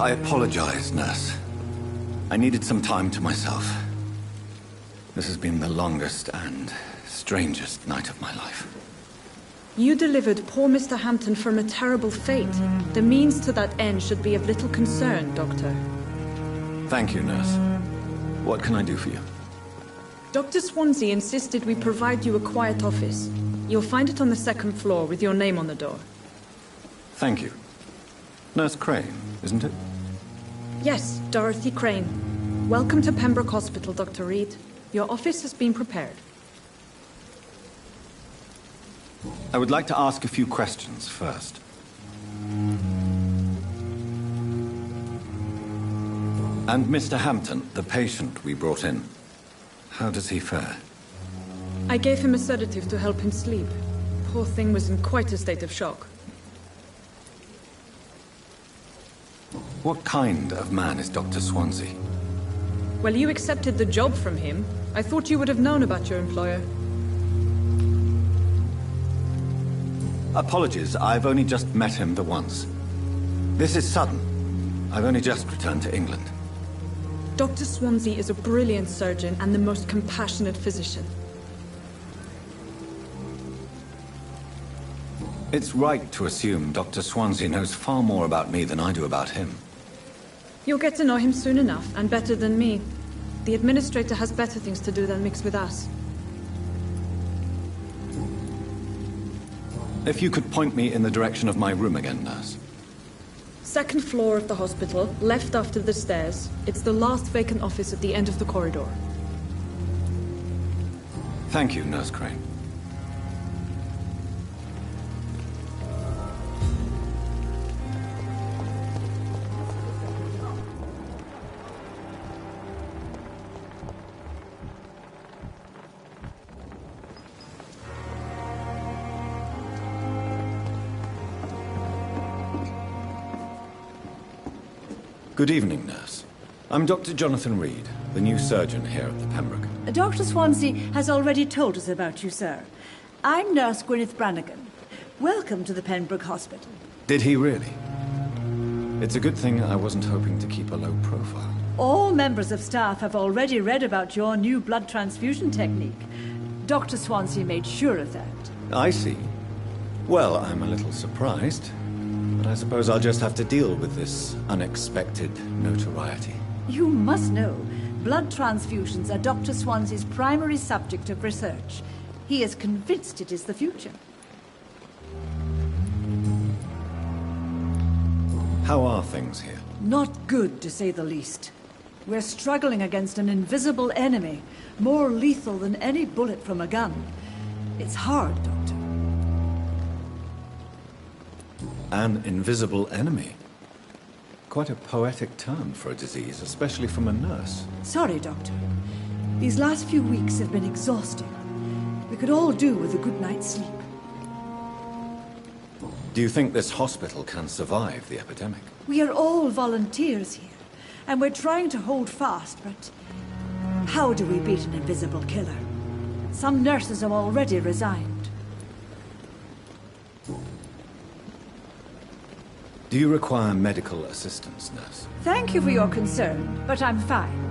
I apologize, nurse. I needed some time to myself. This has been the longest and strangest night of my life. You delivered poor Mr. Hampton from a terrible fate. The means to that end should be of little concern, Doctor. Thank you, nurse. What can I do for you? Dr. Swansea insisted we provide you a quiet office. You'll find it on the second floor with your name on the door. Thank you. Nurse Crane, isn't it? Yes, Dorothy Crane. Welcome to Pembroke Hospital, Dr. Reed. Your office has been prepared. I would like to ask a few questions first. And Mr. Hampton, the patient we brought in, how does he fare? I gave him a sedative to help him sleep. Poor thing was in quite a state of shock. What kind of man is Dr. Swansea? Well, you accepted the job from him. I thought you would have known about your employer. Apologies, I've only just met him the once. This is sudden. I've only just returned to England. Dr. Swansea is a brilliant surgeon and the most compassionate physician. It's right to assume Dr. Swansea knows far more about me than I do about him. You'll get to know him soon enough, and better than me. The administrator has better things to do than mix with us. If you could point me in the direction of my room again, nurse. Second floor of the hospital, left after the stairs. It's the last vacant office at the end of the corridor. Thank you, Nurse Crane. Good evening, nurse. I'm Dr. Jonathan Reed, the new surgeon here at the Pembroke. Dr. Swansea has already told us about you, sir. I'm Nurse Gwyneth Brannigan. Welcome to the Pembroke Hospital. Did he really? It's a good thing I wasn't hoping to keep a low profile. All members of staff have already read about your new blood transfusion technique. Dr. Swansea made sure of that. I see. Well, I'm a little surprised. But I suppose I'll just have to deal with this unexpected notoriety. You must know, blood transfusions are Dr. Swansea's primary subject of research. He is convinced it is the future. How are things here? Not good, to say the least. We're struggling against an invisible enemy, more lethal than any bullet from a gun. It's hard, Doctor. An invisible enemy? Quite a poetic term for a disease, especially from a nurse. Sorry, Doctor. These last few weeks have been exhausting. We could all do with a good night's sleep. Do you think this hospital can survive the epidemic? We are all volunteers here, and we're trying to hold fast, but how do we beat an invisible killer? Some nurses have already resigned. Do you require medical assistance, nurse? Thank you for your concern, but I'm fine.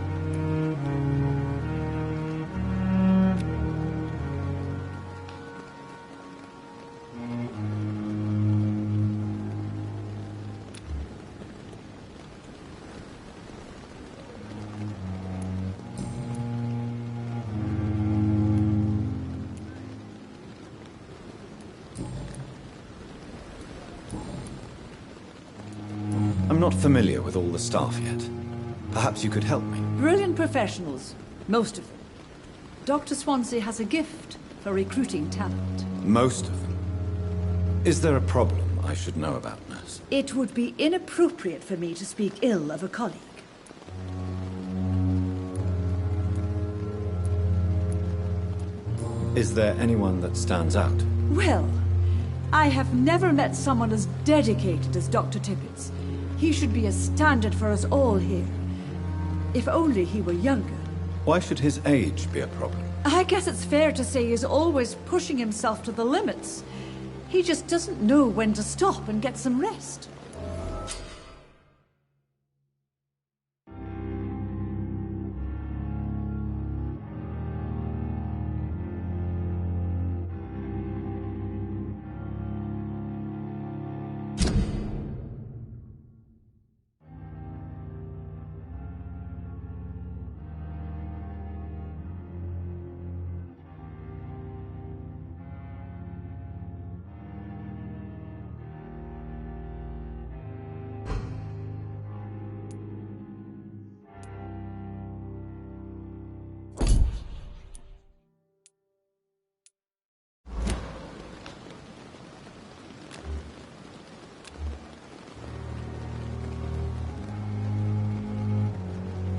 I'm not familiar with all the staff yet. Perhaps you could help me. Brilliant professionals, most of them. Dr. Swansea has a gift for recruiting talent. Most of them? Is there a problem I should know about, nurse? It would be inappropriate for me to speak ill of a colleague. Is there anyone that stands out? Well, I have never met someone as dedicated as Dr. Tippett. He should be a standard for us all here. If only he were younger. Why should his age be a problem? I guess it's fair to say he's always pushing himself to the limits. He just doesn't know when to stop and get some rest.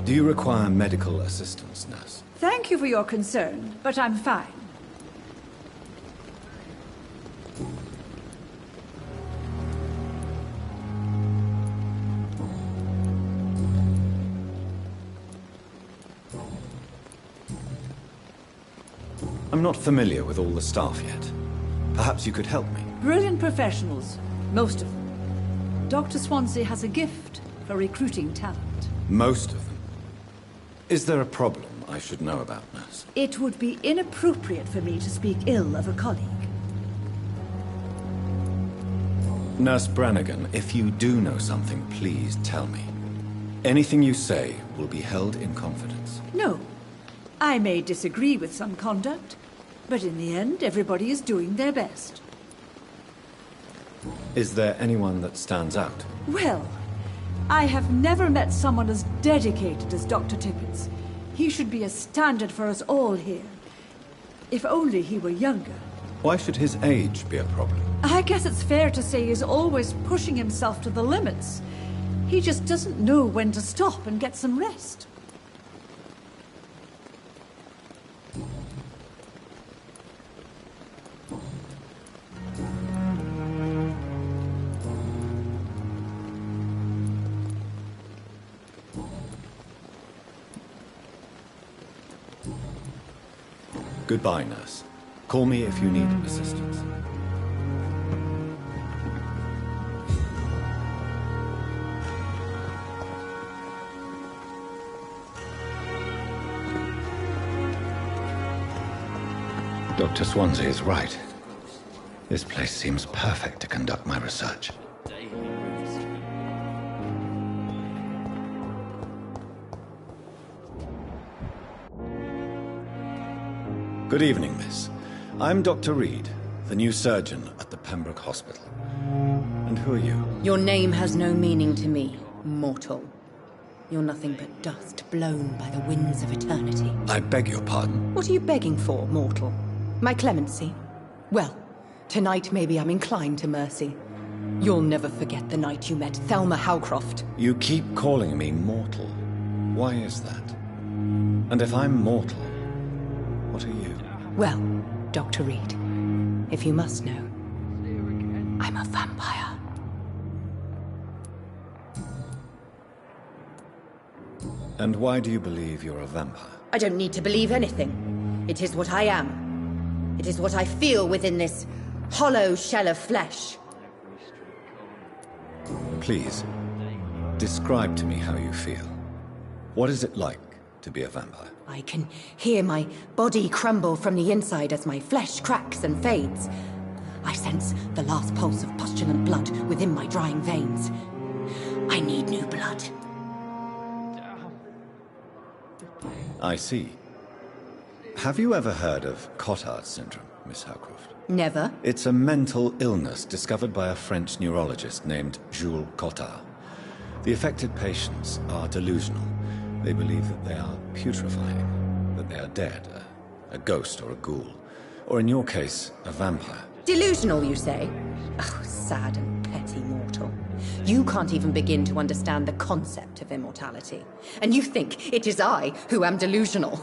Do you require medical assistance, nurse? Thank you for your concern, but I'm fine. I'm not familiar with all the staff yet. Perhaps you could help me. Brilliant professionals, most of them. Dr. Swansea has a gift for recruiting talent. Most of them? Is there a problem I should know about, nurse? It would be inappropriate for me to speak ill of a colleague. Nurse Brannigan, if you do know something, please tell me. Anything you say will be held in confidence. No. I may disagree with some conduct, but in the end, everybody is doing their best. Is there anyone that stands out? Well, I have never met someone as dedicated as Dr. Tippett. He should be a standard for us all here. If only he were younger. Why should his age be a problem? I guess it's fair to say he's always pushing himself to the limits. He just doesn't know when to stop and get some rest. Goodbye, nurse. Call me if you need assistance. Dr. Swansea is right. This place seems perfect to conduct my research. Good evening, miss. I'm Dr. Reed, the new surgeon at the Pembroke Hospital. And who are you? Your name has no meaning to me, mortal. You're nothing but dust blown by the winds of eternity. I beg your pardon? What are you begging for, mortal? My clemency? Well, tonight maybe I'm inclined to mercy. You'll never forget the night you met Thelma Howcroft. You keep calling me mortal. Why is that? And if I'm mortal, what are you? Well, Dr. Reed, if you must know, I'm a vampire. And why do you believe you're a vampire? I don't need to believe anything. It is what I am. It is what I feel within this hollow shell of flesh. Please, describe to me how you feel. What is it like to be a vampire? I can hear my body crumble from the inside as my flesh cracks and fades. I sense the last pulse of postulant blood within my drying veins. I need new blood. I see. Have you ever heard of Cotard syndrome, Miss Howcroft? Never. It's a mental illness discovered by a French neurologist named Jules Cotard. The affected patients are delusional. They believe that they are putrefying, that they are dead, a ghost or a ghoul, or in your case, a vampire. Delusional, you say? Oh, sad and petty mortal. You can't even begin to understand the concept of immortality. And you think it is I who am delusional.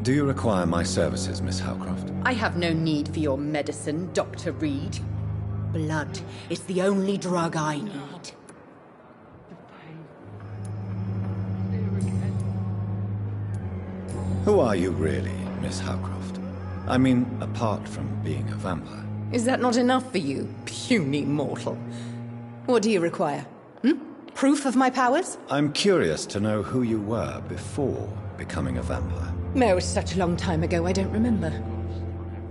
Do you require my services, Miss Howcroft? I have no need for your medicine, Dr. Reed. Blood is the only drug I need. Who are you really, Miss Howcroft? I mean, apart from being a vampire. Is that not enough for you, puny mortal? What do you require? Proof of my powers? I'm curious to know who you were before becoming a vampire. It was such a long time ago, I don't remember.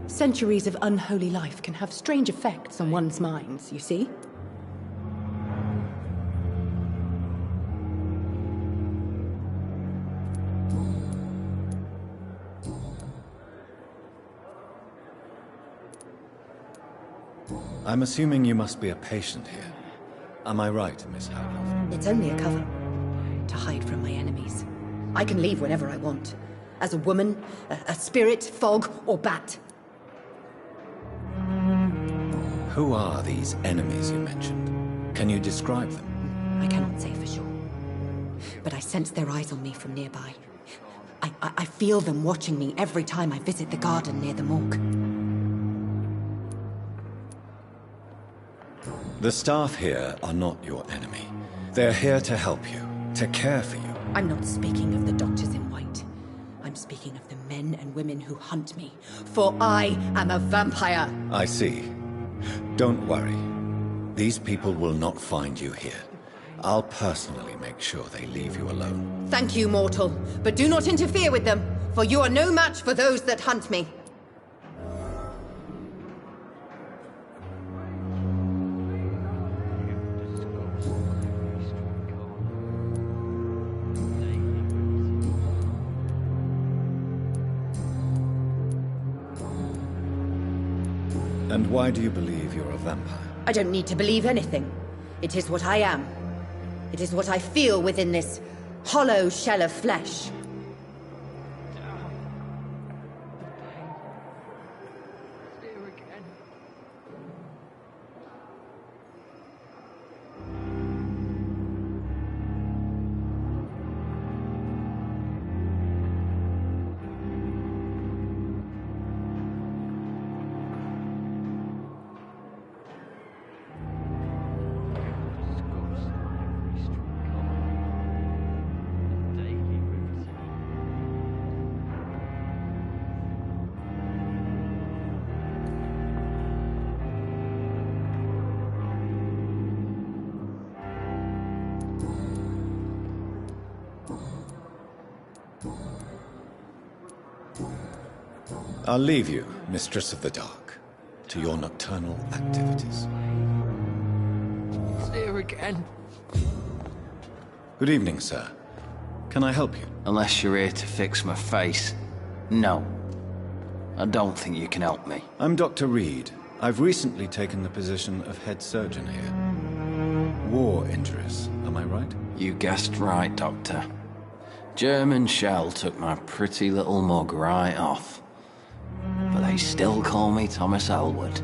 Centuries of unholy life can have strange effects on one's minds, you see? I'm assuming you must be a patient here. Am I right, Miss Howcroft? It's only a cover. To hide from my enemies. I can leave whenever I want. As a woman, a spirit, fog, or bat. Who are these enemies you mentioned? Can you describe them? I cannot say for sure. But I sense their eyes on me from nearby. I feel them watching me every time I visit the garden near the morgue. The staff here are not your enemy. They're here to help you, to care for you. I'm not speaking of the doctors in white. I'm speaking of the men and women who hunt me. For I am a vampire. I see. Don't worry. These people will not find you here. I'll personally make sure they leave you alone. Thank you, mortal. But do not interfere with them, for you are no match for those that hunt me. And why do you believe you're a vampire? I don't need to believe anything. It is what I am. It is what I feel within this hollow shell of flesh. I'll leave you, Mistress of the Dark, to your nocturnal activities. It's here again. Good evening, sir. Can I help you? Unless you're here to fix my face. No. I don't think you can help me. I'm Dr. Reed. I've recently taken the position of head surgeon here. War injuries, am I right? You guessed right, Doctor. German shell took my pretty little mug right off. But they they still call me Thomas Elwood.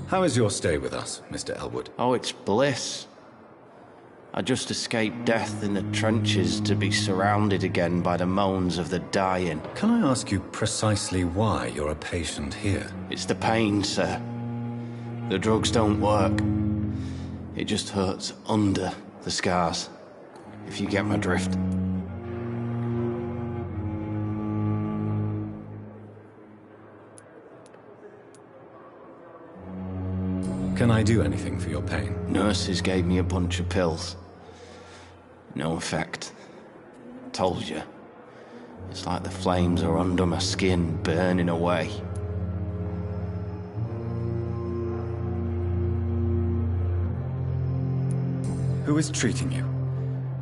How is your stay with us, Mr. Elwood? Oh, it's bliss. I just escaped death in the trenches to be surrounded again by the moans of the dying. Can I ask you precisely why you're a patient here? It's the pain, sir. The drugs don't work. It just hurts under the scars, if you get my drift. Can I do anything for your pain? Nurses gave me a bunch of pills. No effect. Told you. It's like the flames are under my skin, burning away. Who is treating you?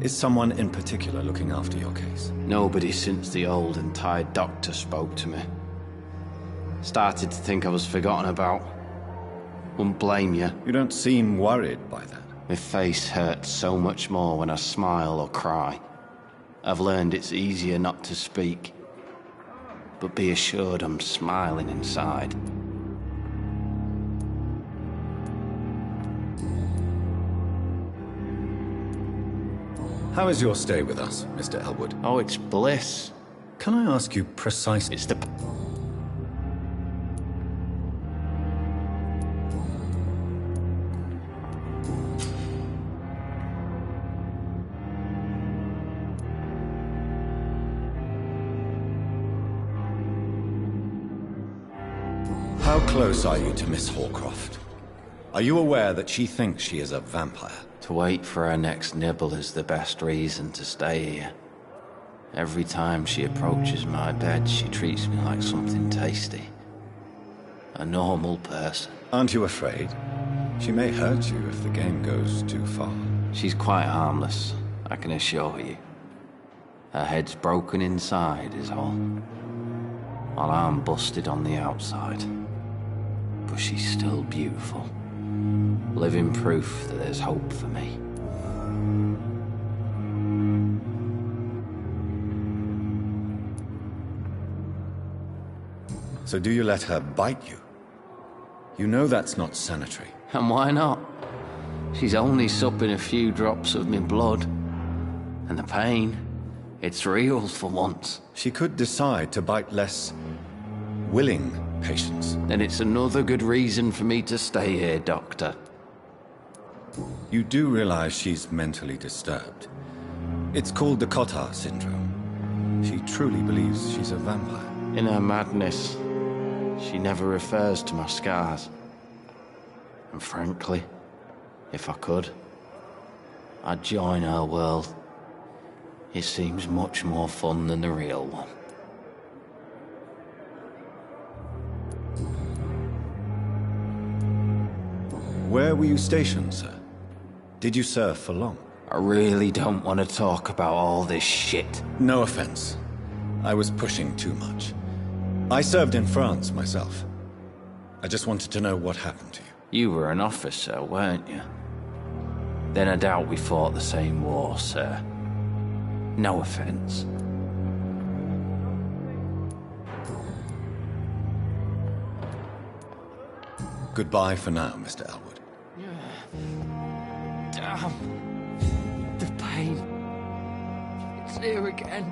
Is someone in particular looking after your case? Nobody since the old and tired doctor spoke to me. Started to think I was forgotten about. Wouldn't blame you. You don't seem worried by that. My face hurts so much more when I smile or cry. I've learned it's easier not to speak. But be assured I'm smiling inside. How is your stay with us, Mr. Elwood? Oh, it's bliss. Can I ask you precisely? It's the... How close are you to Miss Horcroft? Are you aware that she thinks she is a vampire? To wait for her next nibble is the best reason to stay here. Every time she approaches my bed, she treats me like something tasty. A normal person. Aren't you afraid? She may hurt you if the game goes too far. She's quite harmless, I can assure you. Her head's broken inside is all. While I'm busted on the outside. But she's still beautiful. Living proof that there's hope for me. So do you let her bite you? You know that's not sanitary. And why not? She's only supping a few drops of me blood. And the pain, it's real for once. She could decide to bite less willing patients. Then it's another good reason for me to stay here, Doctor. You do realize she's mentally disturbed. It's called the Cotard syndrome. She truly believes she's a vampire. In her madness, she never refers to my scars. And frankly, if I could, I'd join her world. It seems much more fun than the real one. Where were you stationed, sir? Did you serve for long? I really don't want to talk about all this shit. No offense. I was pushing too much. I served in France myself. I just wanted to know what happened to you. You were an officer, weren't you? Then I doubt we fought the same war, sir. No offense. Goodbye for now, Mr. Elwood. Damn. The pain. It's here again.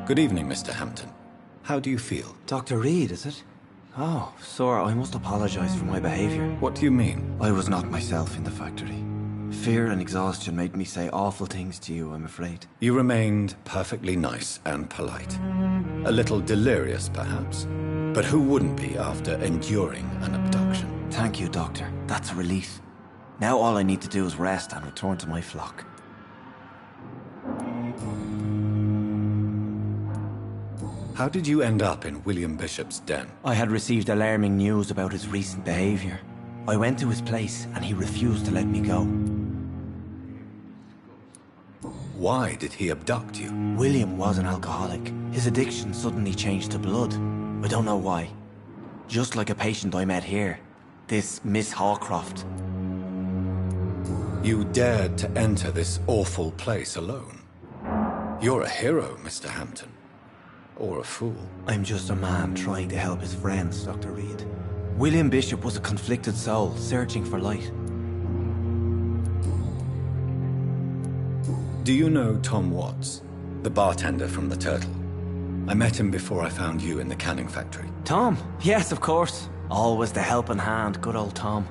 Good evening, Mr. Hampton. How do you feel? Dr. Reed, is it? Oh, sir, I must apologize for my behavior. What do you mean? I was not myself in the factory. Fear and exhaustion made me say awful things to you, I'm afraid. You remained perfectly nice and polite. A little delirious, perhaps. But who wouldn't be after enduring an abduction? Thank you, Doctor. That's a relief. Now all I need to do is rest and return to my flock. How did you end up in William Bishop's den? I had received alarming news about his recent behavior. I went to his place and he refused to let me go. Why did he abduct you? William was an alcoholic. His addiction suddenly changed to blood. I don't know why. Just like a patient I met here. This Miss Hawcroft. You dared to enter this awful place alone. You're a hero, Mr. Hampton. Or a fool. I'm just a man trying to help his friends, Dr. Reed. William Bishop was a conflicted soul, searching for light. Do you know Tom Watts, the bartender from the Turtle? I met him before I found you in the canning factory. Tom? Yes, of course. Always the helping hand, good old Tom.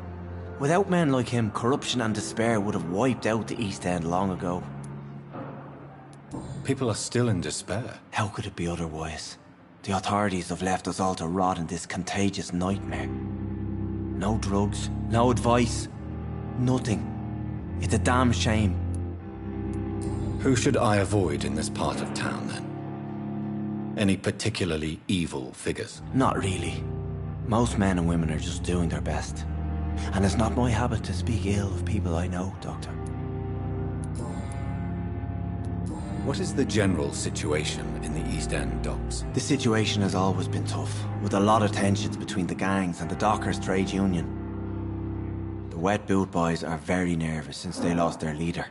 Without men like him, corruption and despair would have wiped out the East End long ago. People are still in despair. How could it be otherwise? The authorities have left us all to rot in this contagious nightmare. No drugs, no advice, nothing. It's a damn shame. Who should I avoid in this part of town, then? Any particularly evil figures? Not really. Most men and women are just doing their best. And it's not my habit to speak ill of people I know, Doctor. What is the general situation in the East End docks? The situation has always been tough, with a lot of tensions between the gangs and the dockers' trade union. The wet boot boys are very nervous since they lost their leader.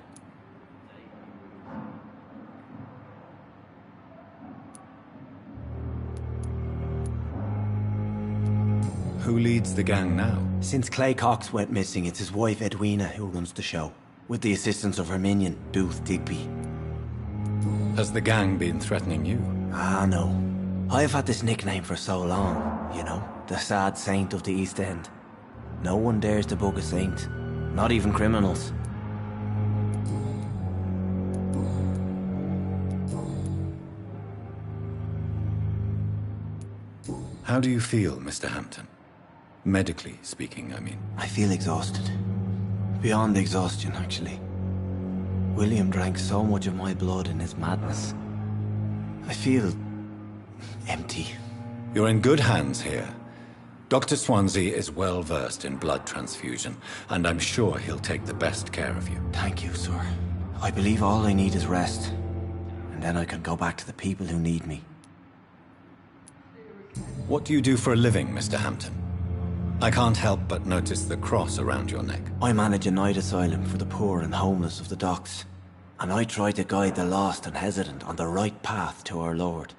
Who leads the gang now? Since Clay Cox went missing, it's his wife Edwina who runs the show, with the assistance of her minion, Booth Digby. Has the gang been threatening you? Ah, no. I've had this nickname for so long, you know, the sad saint of the East End. No one dares to bug a saint, not even criminals. How do you feel, Mr. Hampton? Medically speaking, I mean. I feel exhausted. Beyond exhaustion, actually. William drank so much of my blood in his madness. I feel empty. You're in good hands here. Dr. Swansea is well versed in blood transfusion, and I'm sure he'll take the best care of you. Thank you, sir. I believe all I need is rest, and then I can go back to the people who need me. What do you do for a living, Mr. Hampton? I can't help but notice the cross around your neck. I manage a night asylum for the poor and homeless of the docks, and I try to guide the lost and hesitant on the right path to our Lord.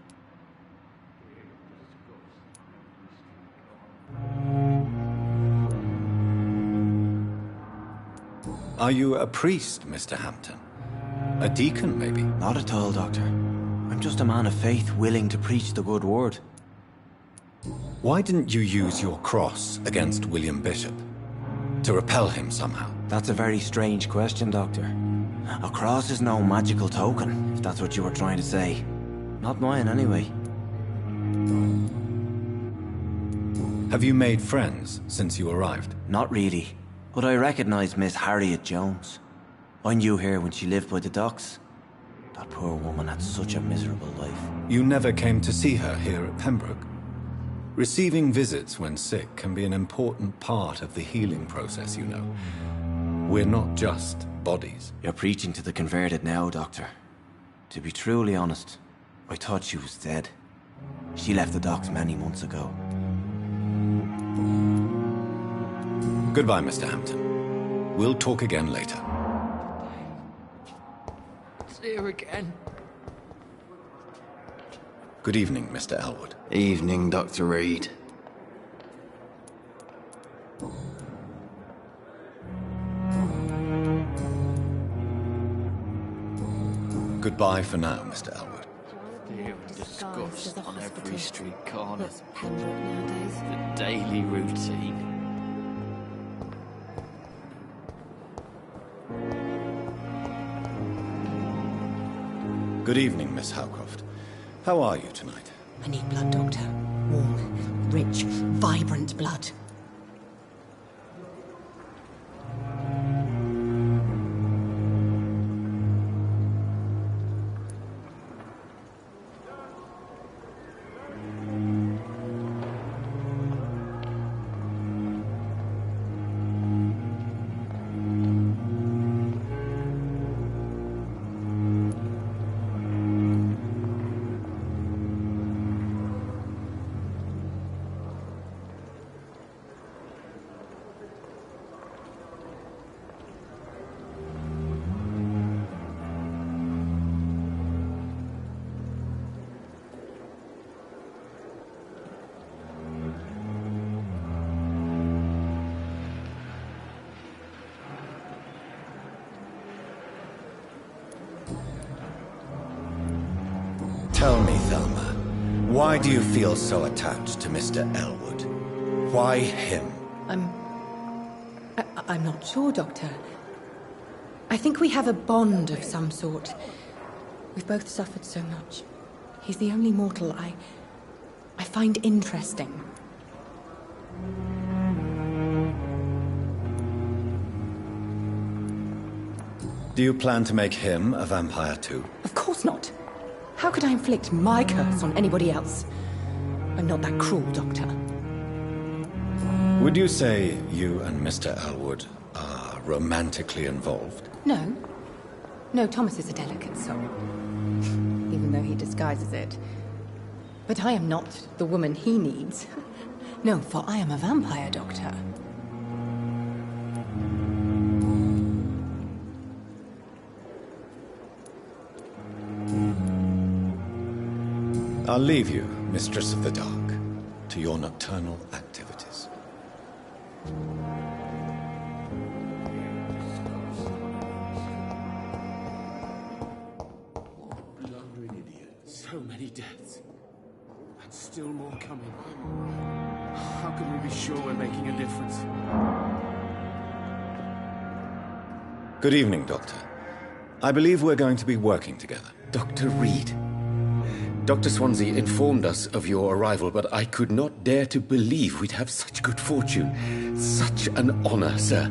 Are you a priest, Mr. Hampton? A deacon, maybe? Not at all, Doctor. I'm just a man of faith willing to preach the good word. Why didn't you use your cross against William Bishop? To repel him somehow? That's a very strange question, Doctor. A cross is no magical token, if that's what you were trying to say. Not mine, anyway. Have you made friends since you arrived? Not really, but I recognize Miss Harriet Jones. I knew her when she lived by the docks. That poor woman had such a miserable life. You never came to see her here at Pembroke? Receiving visits when sick can be an important part of the healing process, you know. We're not just bodies. You're preaching to the converted now, Doctor. To be truly honest, I thought she was dead. She left the docks many months ago. Goodbye, Mr. Hampton. We'll talk again later. See you again. Good evening, Mr. Elwood. Evening, Dr. Reed. Goodbye for now, Mr. Elwood. Fear and disgust on every street corner. That's Pembroke nowadays. The daily routine. Good evening, Miss Howcroft. How are you tonight? I need blood, Doctor. Warm, rich, vibrant blood. Tell me, Thelma, why do you feel so attached to Mr. Elwood? Why him? I'm not sure, Doctor. I think we have a bond of some sort. We've both suffered so much. He's the only mortal I find interesting. Do you plan to make him a vampire too? Of course not. How could I inflict my curse on anybody else? I'm not that cruel, Doctor. Would you say you and Mr. Elwood are romantically involved? No. No, Thomas is a delicate soul. Even though he disguises it. But I am not the woman he needs. No, for I am a vampire, Doctor. I'll leave you, Mistress of the Dark, to your nocturnal activities. Blundering idiot. So many deaths. And still more coming. How can we be sure we're making a difference? Good evening, Doctor. I believe we're going to be working together. Dr. Reed. Dr. Swansea informed us of your arrival, but I could not dare to believe we'd have such good fortune. Such an honor, sir.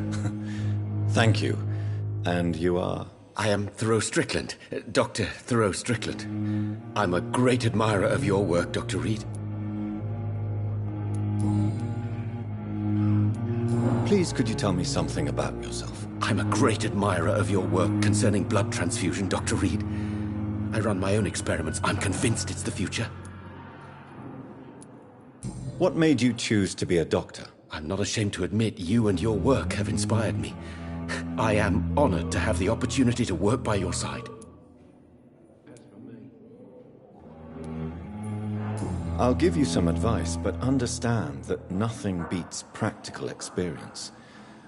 Thank you. And you are? I am Thoreau Strickland, Dr. Thoreau Strickland. I'm a great admirer of your work, Dr. Reed. Please, could you tell me something about yourself? I'm a great admirer of your work concerning blood transfusion, Dr. Reed. I run my own experiments. I'm convinced it's the future. What made you choose to be a doctor? I'm not ashamed to admit you and your work have inspired me. I am honored to have the opportunity to work by your side. I'll give you some advice, but understand that nothing beats practical experience,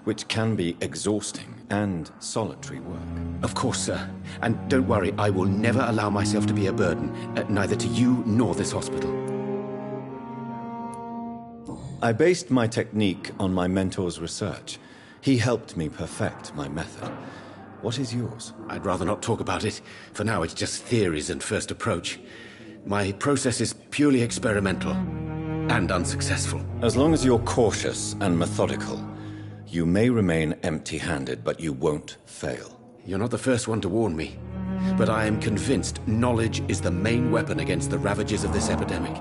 which can be exhausting and solitary work. Of course, sir. And don't worry, I will never allow myself to be a burden, neither to you nor this hospital. I based my technique on my mentor's research. He helped me perfect my method. What is yours? I'd rather not talk about it. For now, it's just theories and first approach. My process is purely experimental and unsuccessful. As long as you're cautious and methodical, you may remain empty-handed, but you won't fail. You're not the first one to warn me, but I am convinced knowledge is the main weapon against the ravages of this epidemic.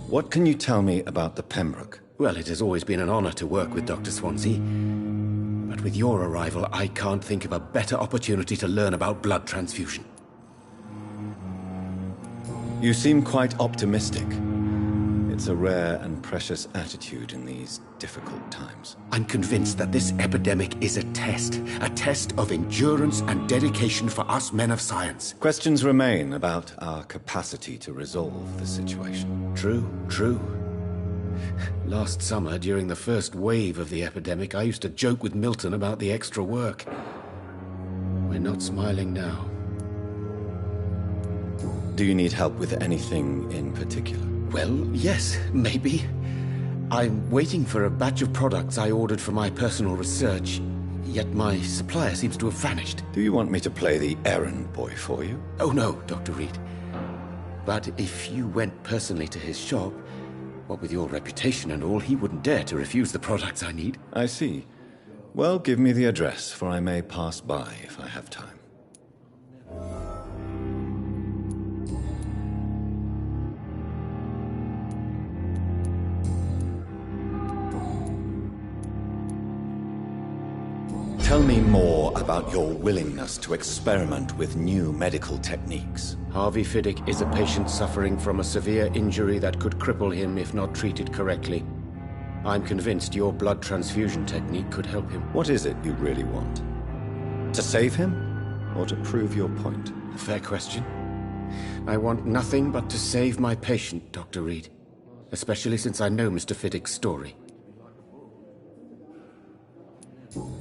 What can you tell me about the Pembroke? Well, it has always been an honor to work with Dr. Swansea. But with your arrival, I can't think of a better opportunity to learn about blood transfusion. You seem quite optimistic. It's a rare and precious attitude in these difficult times. I'm convinced that this epidemic is a test of endurance and dedication for us men of science. Questions remain about our capacity to resolve the situation. True. Last summer, during the first wave of the epidemic, I used to joke with Milton about the extra work. We're not smiling now. Do you need help with anything in particular? Well, yes, maybe. I'm waiting for a batch of products I ordered for my personal research, yet my supplier seems to have vanished. Do you want me to play the errand boy for you? Oh no, Dr. Reed. But if you went personally to his shop, what with your reputation and all, he wouldn't dare to refuse the products I need. I see. Well, give me the address, for I may pass by if I have time. Tell me more about your willingness to experiment with new medical techniques. Harvey Fiddick is a patient suffering from a severe injury that could cripple him if not treated correctly. I'm convinced your blood transfusion technique could help him. What is it you really want? To save him, or to prove your point? Fair question. I want nothing but to save my patient, Dr. Reed. Especially since I know Mr. Fiddick's story.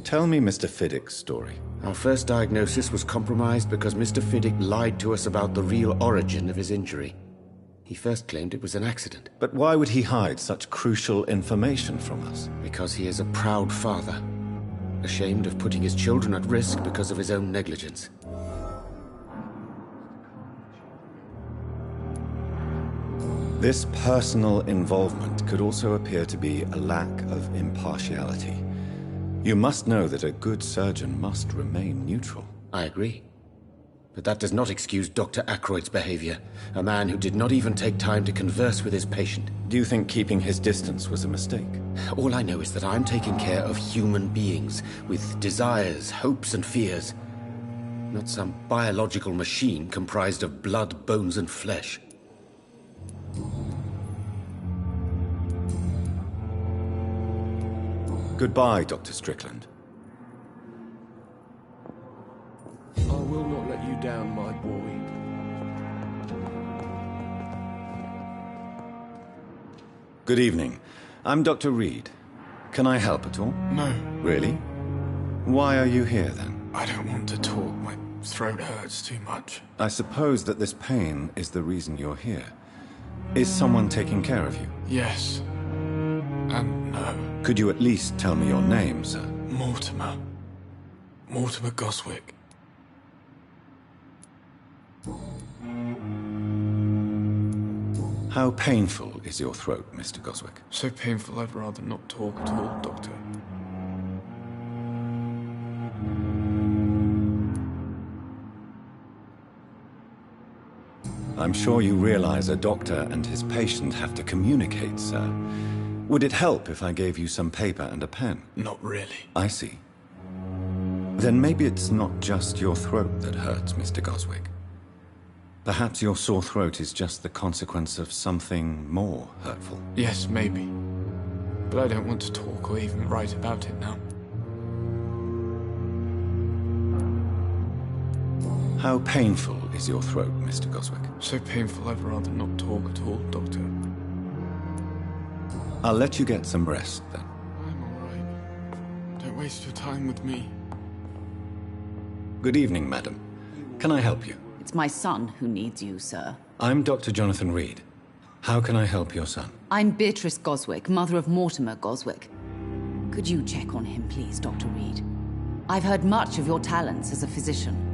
Tell me Mr. Fiddick's story. Our first diagnosis was compromised because Mr. Fiddick lied to us about the real origin of his injury. He first claimed it was an accident. But why would he hide such crucial information from us? Because he is a proud father, ashamed of putting his children at risk because of his own negligence. This personal involvement could also appear to be a lack of impartiality. You must know that a good surgeon must remain neutral. I agree. But that does not excuse Dr. Aykroyd's behavior, a man who did not even take time to converse with his patient. Do you think keeping his distance was a mistake? All I know is that I'm taking care of human beings with desires, hopes, and fears. Not some biological machine comprised of blood, bones, and flesh. Goodbye, Dr. Strickland. I will not let you down, my boy. Good evening. I'm Dr. Reed. Can I help at all? No. Really? Why are you here, then? I don't want to talk. My throat hurts too much. I suppose that this pain is the reason you're here. Is someone taking care of you? Yes. And no. Could you at least tell me your name, sir? Mortimer. Mortimer Goswick. How painful is your throat, Mr. Goswick? So painful I'd rather not talk at all, Doctor. I'm sure you realize a doctor and his patient have to communicate, sir. Would it help if I gave you some paper and a pen? Not really. I see. Then maybe it's not just your throat that hurts, Mr. Goswick. Perhaps your sore throat is just the consequence of something more hurtful. Yes, maybe. But I don't want to talk or even write about it now. How painful is your throat, Mr. Goswick? So painful I'd rather not talk at all, Doctor. I'll let you get some rest, then. I'm all right. Don't waste your time with me. Good evening, madam. Can I help you? It's my son who needs you, sir. I'm Dr. Jonathan Reed. How can I help your son? I'm Beatrice Goswick, mother of Mortimer Goswick. Could you check on him, please, Dr. Reed? I've heard much of your talents as a physician.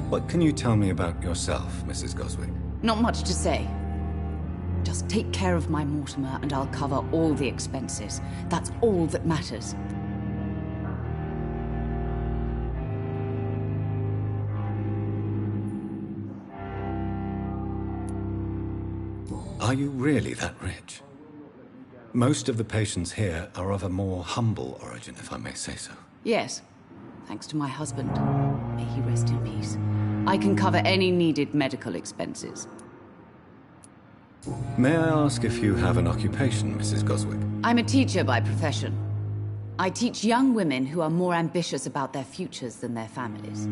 What can you tell me about yourself, Mrs. Goswick? Not much to say. Just take care of my Mortimer and I'll cover all the expenses. That's all that matters. Are you really that rich? Most of the patients here are of a more humble origin, if I may say so. Yes, thanks to my husband. May he rest in peace. I can cover any needed medical expenses. May I ask if you have an occupation, Mrs. Goswick? I'm a teacher by profession. I teach young women who are more ambitious about their futures than their families.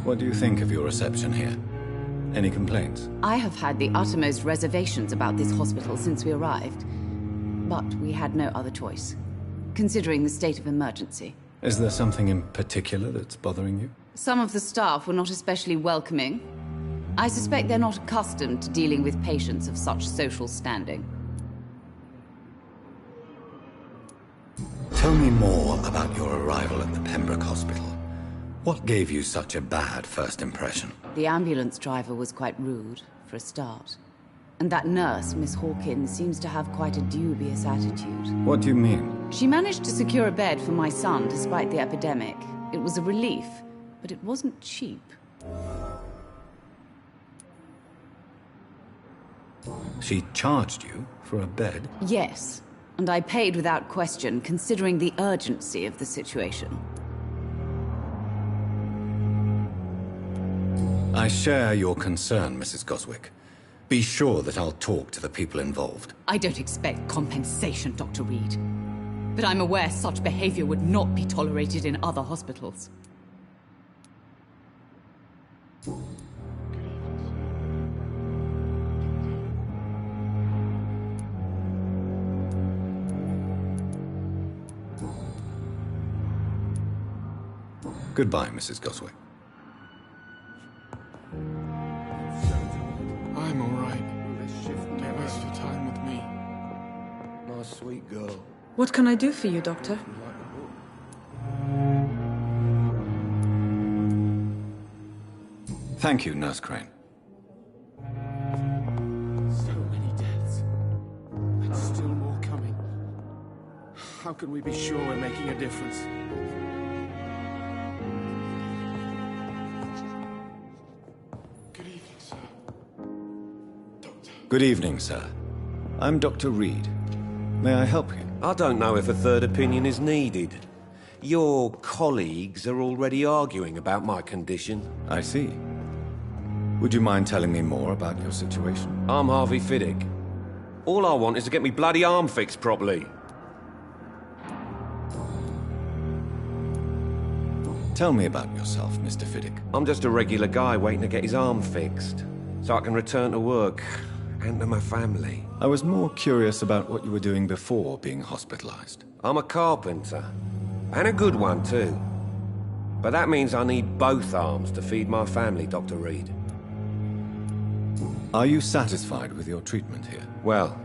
What do you think of your reception here? Any complaints? I have had the uttermost reservations about this hospital since we arrived. But we had no other choice, considering the state of emergency. Is there something in particular that's bothering you? Some of the staff were not especially welcoming. I suspect they're not accustomed to dealing with patients of such social standing. Tell me more about your arrival at the Pembroke Hospital. What gave you such a bad first impression? The ambulance driver was quite rude, for a start. And that nurse, Miss Hawkins, seems to have quite a dubious attitude. What do you mean? She managed to secure a bed for my son despite the epidemic. It was a relief, but it wasn't cheap. She charged you for a bed? Yes, and I paid without question, considering the urgency of the situation. I share your concern, Mrs. Goswick. Be sure that I'll talk to the people involved. I don't expect compensation, Dr. Reed. But I'm aware such behavior would not be tolerated in other hospitals. Goodbye, Mrs. Goswick. I'm all right. Don't waste your time with me. My sweet girl. What can I do for you, Doctor? Thank you, Nurse Crane. So many deaths. And still more coming. How can we be sure we're making a difference? Good evening, sir. I'm Dr. Reed. May I help you? I don't know if a third opinion is needed. Your colleagues are already arguing about my condition. I see. Would you mind telling me more about your situation? I'm Harvey Fiddick. All I want is to get me bloody arm fixed properly. Tell me about yourself, Mr. Fiddick. I'm just a regular guy waiting to get his arm fixed, so I can return to work and to my family. I was more curious about what you were doing before being hospitalized. I'm a carpenter, and a good one too. But that means I need both arms to feed my family, Dr. Reed. Are you satisfied with your treatment here? Well,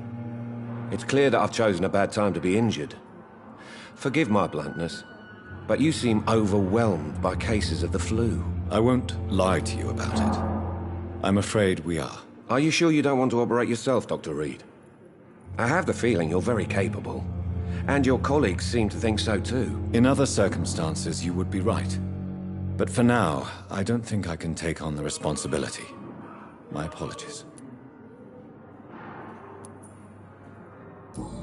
it's clear that I've chosen a bad time to be injured. Forgive my bluntness, but you seem overwhelmed by cases of the flu. I won't lie to you about it. I'm afraid we are. Are you sure you don't want to operate yourself, Dr. Reed? I have the feeling you're very capable, and your colleagues seem to think so too. In other circumstances, you would be right. But for now, I don't think I can take on the responsibility. My apologies.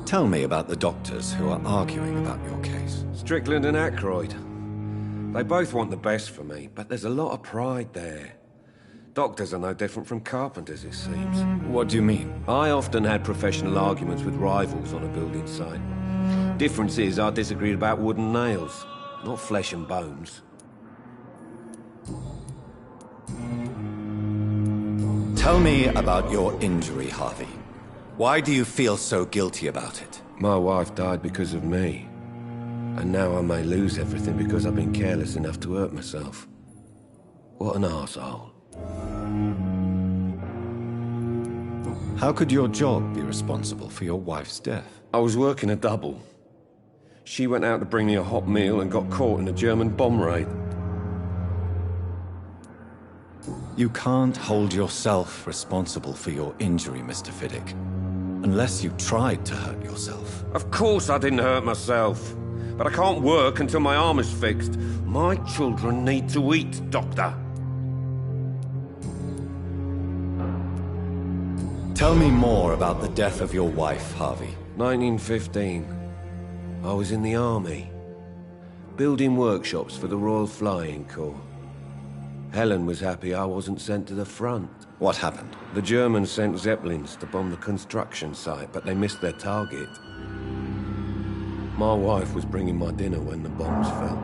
Tell me about the doctors who are arguing about your case. Strickland and Aykroyd. They both want the best for me, but there's a lot of pride there. Doctors are no different from carpenters, it seems. What do you mean? I often had professional arguments with rivals on a building site. Difference is, I disagreed about wooden nails, not flesh and bones. Tell me about your injury, Harvey. Why do you feel so guilty about it? My wife died because of me. And now I may lose everything because I've been careless enough to hurt myself. What an arsehole. How could your job be responsible for your wife's death? I was working a double. She went out to bring me a hot meal and got caught in a German bomb raid. You can't hold yourself responsible for your injury, Mr. Fiddick. Unless you tried to hurt yourself. Of course I didn't hurt myself. But I can't work until my arm is fixed. My children need to eat, Doctor. Tell me more about the death of your wife, Harvey. 1915. I was in the army, building workshops for the Royal Flying Corps. Helen was happy I wasn't sent to the front. What happened? The Germans sent Zeppelins to bomb the construction site, but they missed their target. My wife was bringing my dinner when the bombs fell.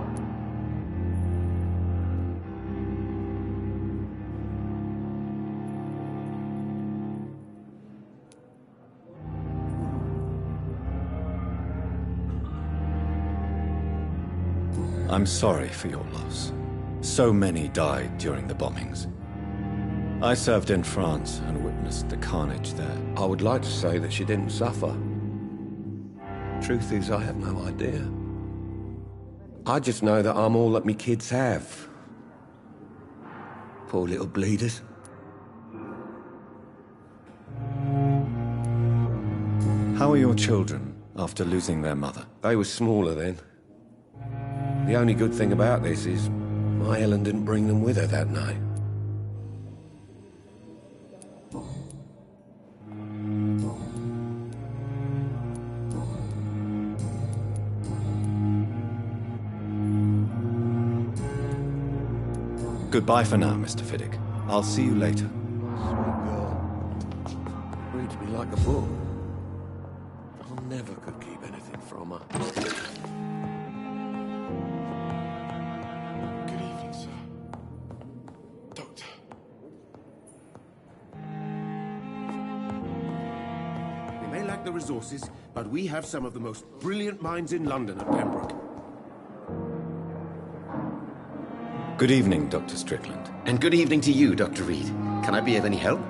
I'm sorry for your loss. So many died during the bombings. I served in France and witnessed the carnage there. I would like to say that she didn't suffer. Truth is, I have no idea. I just know that I'm all that me kids have. Poor little bleeders. How are your children after losing their mother? They were smaller then. The only good thing about this is my Helen didn't bring them with her that night. Goodbye for now, Mr. Fiddick. I'll see you later. Sweet girl. Reads me like a book. I never could keep anything from her. Good evening, sir. Doctor. lack the resources, but we have some of the most brilliant minds in London at Pembroke. Good evening, Dr. Strickland. And good evening to you, Dr. Reed. Can I be of any help?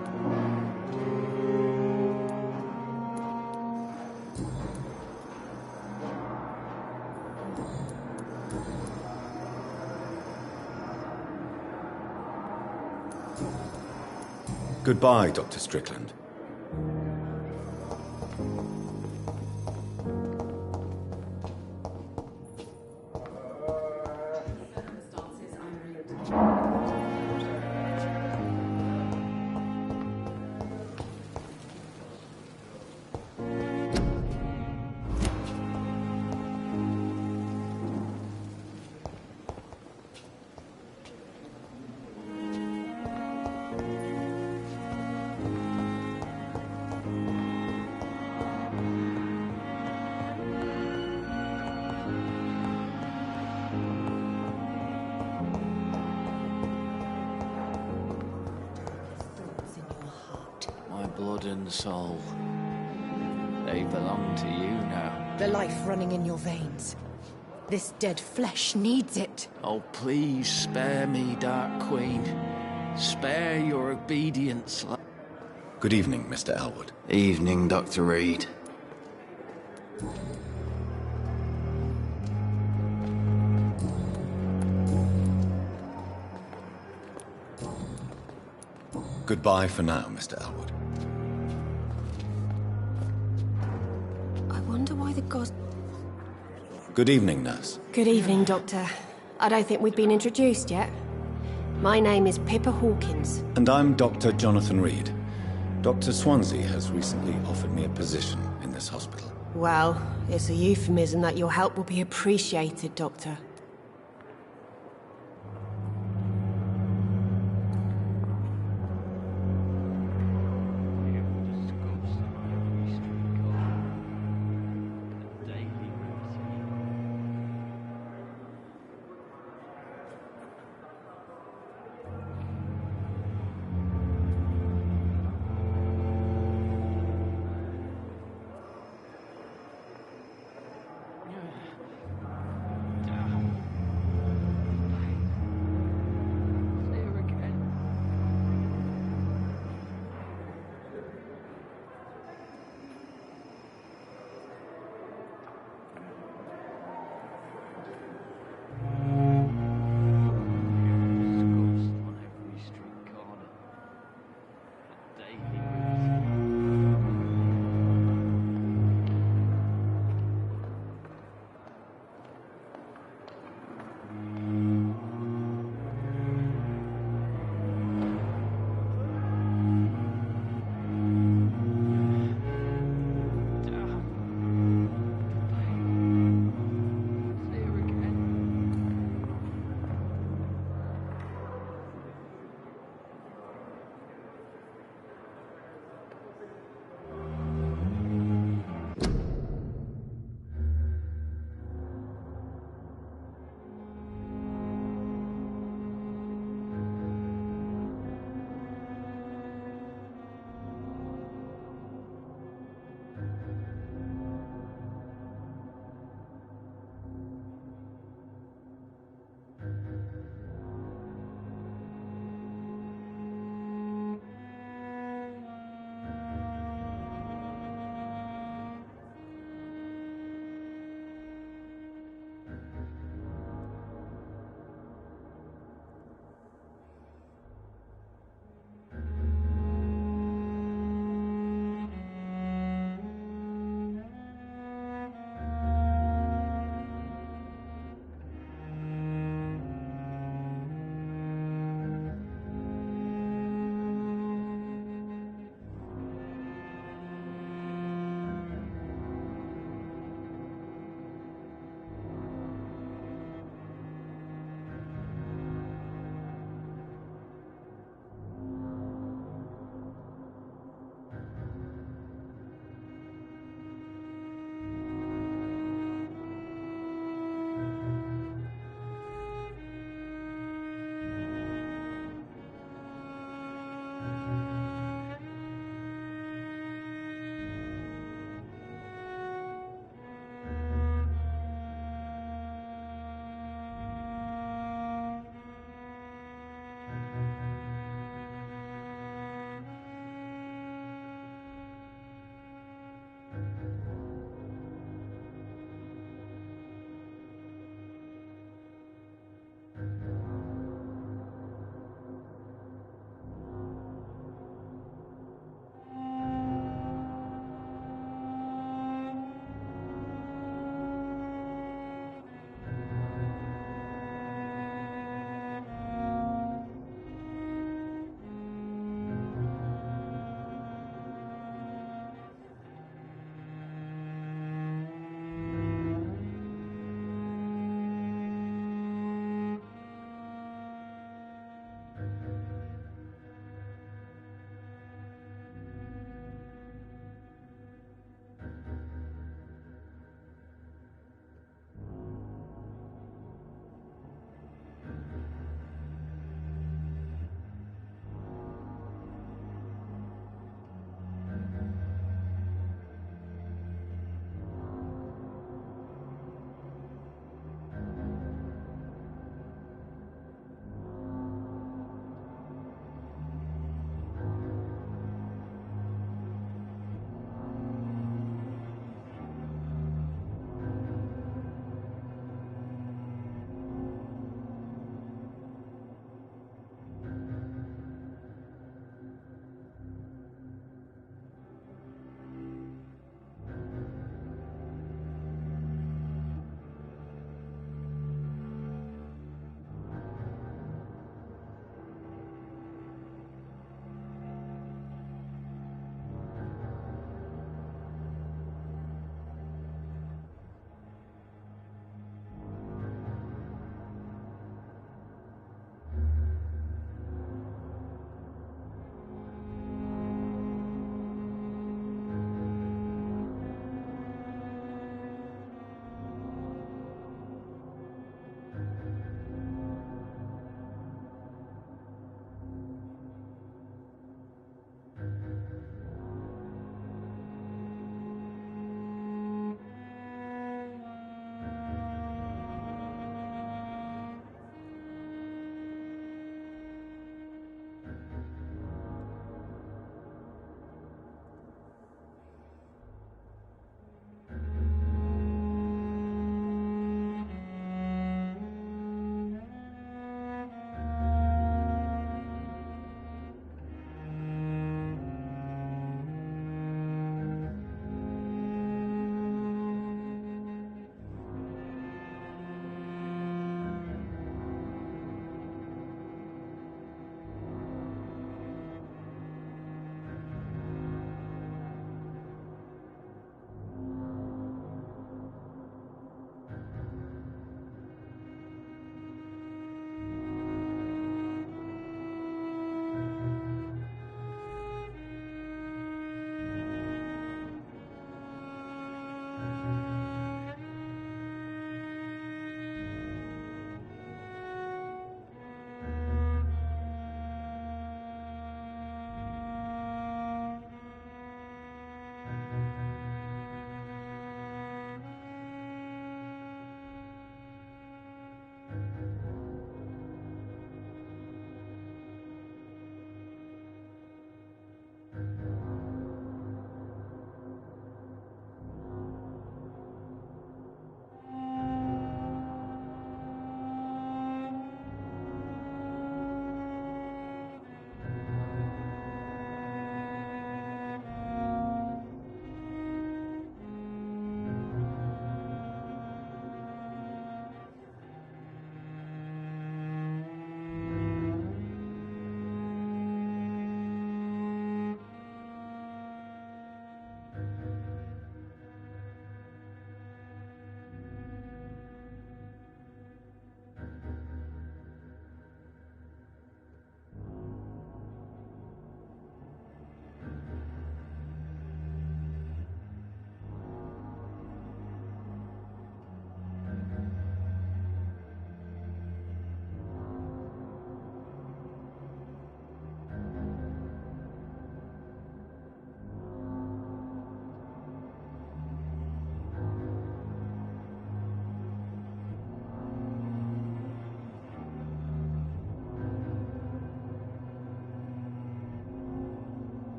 Goodbye, Dr. Strickland. Blood and soul. They belong to you now. The life running in your veins. This dead flesh needs it. Oh, please spare me, Dark Queen. Spare your obedience. Good evening, Mr. Elwood. Evening, Dr. Reed. Goodbye for now, Mr. Elwood. I wonder why the gods... Good evening, nurse. Good evening, Doctor. I don't think we've been introduced yet. My name is Pippa Hawkins. And I'm Dr. Jonathan Reed. Dr. Swansea has recently offered me a position in this hospital. Well, it's a euphemism that your help will be appreciated, Doctor.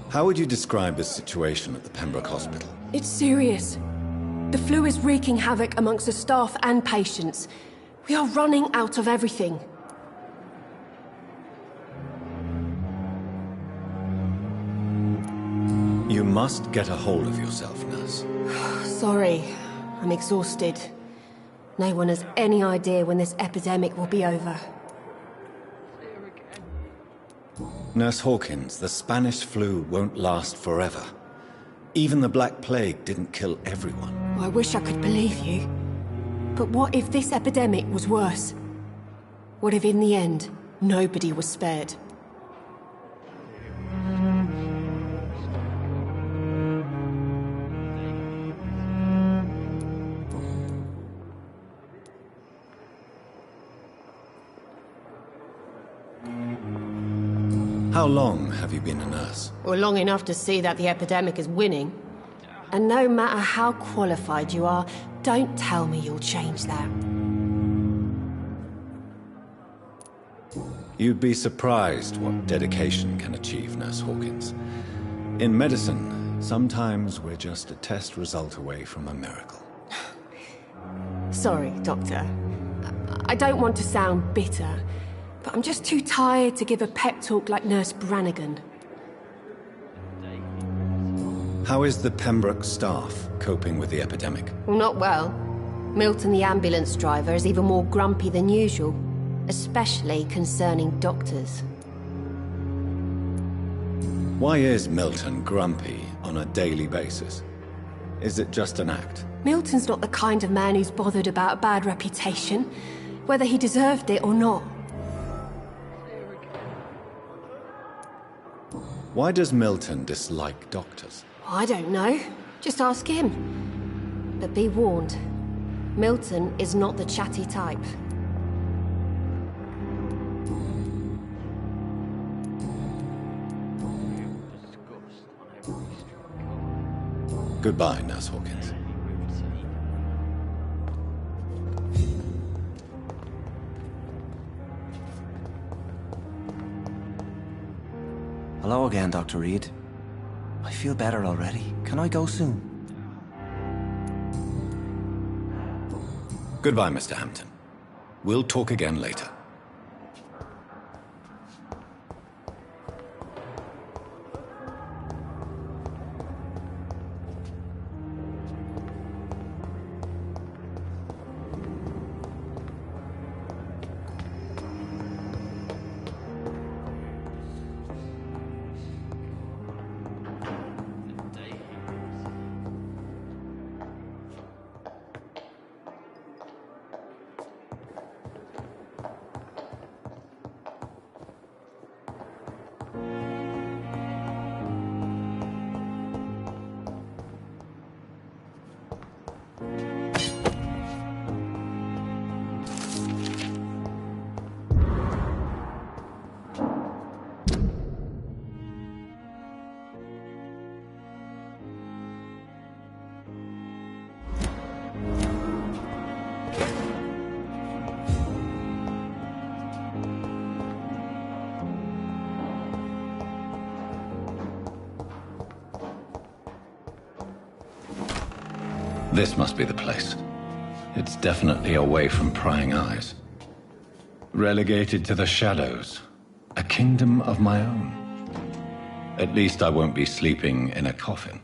How would you describe the situation at the Pembroke Hospital? It's serious. The flu is wreaking havoc amongst the staff and patients. We are running out of everything. You must get a hold of yourself, nurse. Sorry, I'm exhausted. No one has any idea when this epidemic will be over. Nurse Hawkins, the Spanish flu won't last forever. Even the Black Plague didn't kill everyone. I wish I could believe you. But what if this epidemic was worse? What if in the end, nobody was spared? How long have you been a nurse? Well, long enough to see that the epidemic is winning. And no matter how qualified you are, don't tell me you'll change that. You'd be surprised what dedication can achieve, Nurse Hawkins. In medicine, sometimes we're just a test result away from a miracle. Sorry, Doctor. I don't want to sound bitter, but I'm just too tired to give a pep talk like Nurse Brannigan. How is the Pembroke staff coping with the epidemic? Well, not well. Milton, the ambulance driver, is even more grumpy than usual, especially concerning doctors. Why is Milton grumpy on a daily basis? Is it just an act? Milton's not the kind of man who's bothered about a bad reputation, whether he deserved it or not. Why does Milton dislike doctors? I don't know. Just ask him. But be warned, Milton is not the chatty type. Goodbye, Nurse Hawkins. Hello again, Dr. Reed. I feel better already. Can I go soon? Goodbye, Mr. Hampton. We'll talk again later. This must be the place. It's definitely away from prying eyes. Relegated to the shadows. A kingdom of my own. At least I won't be sleeping in a coffin.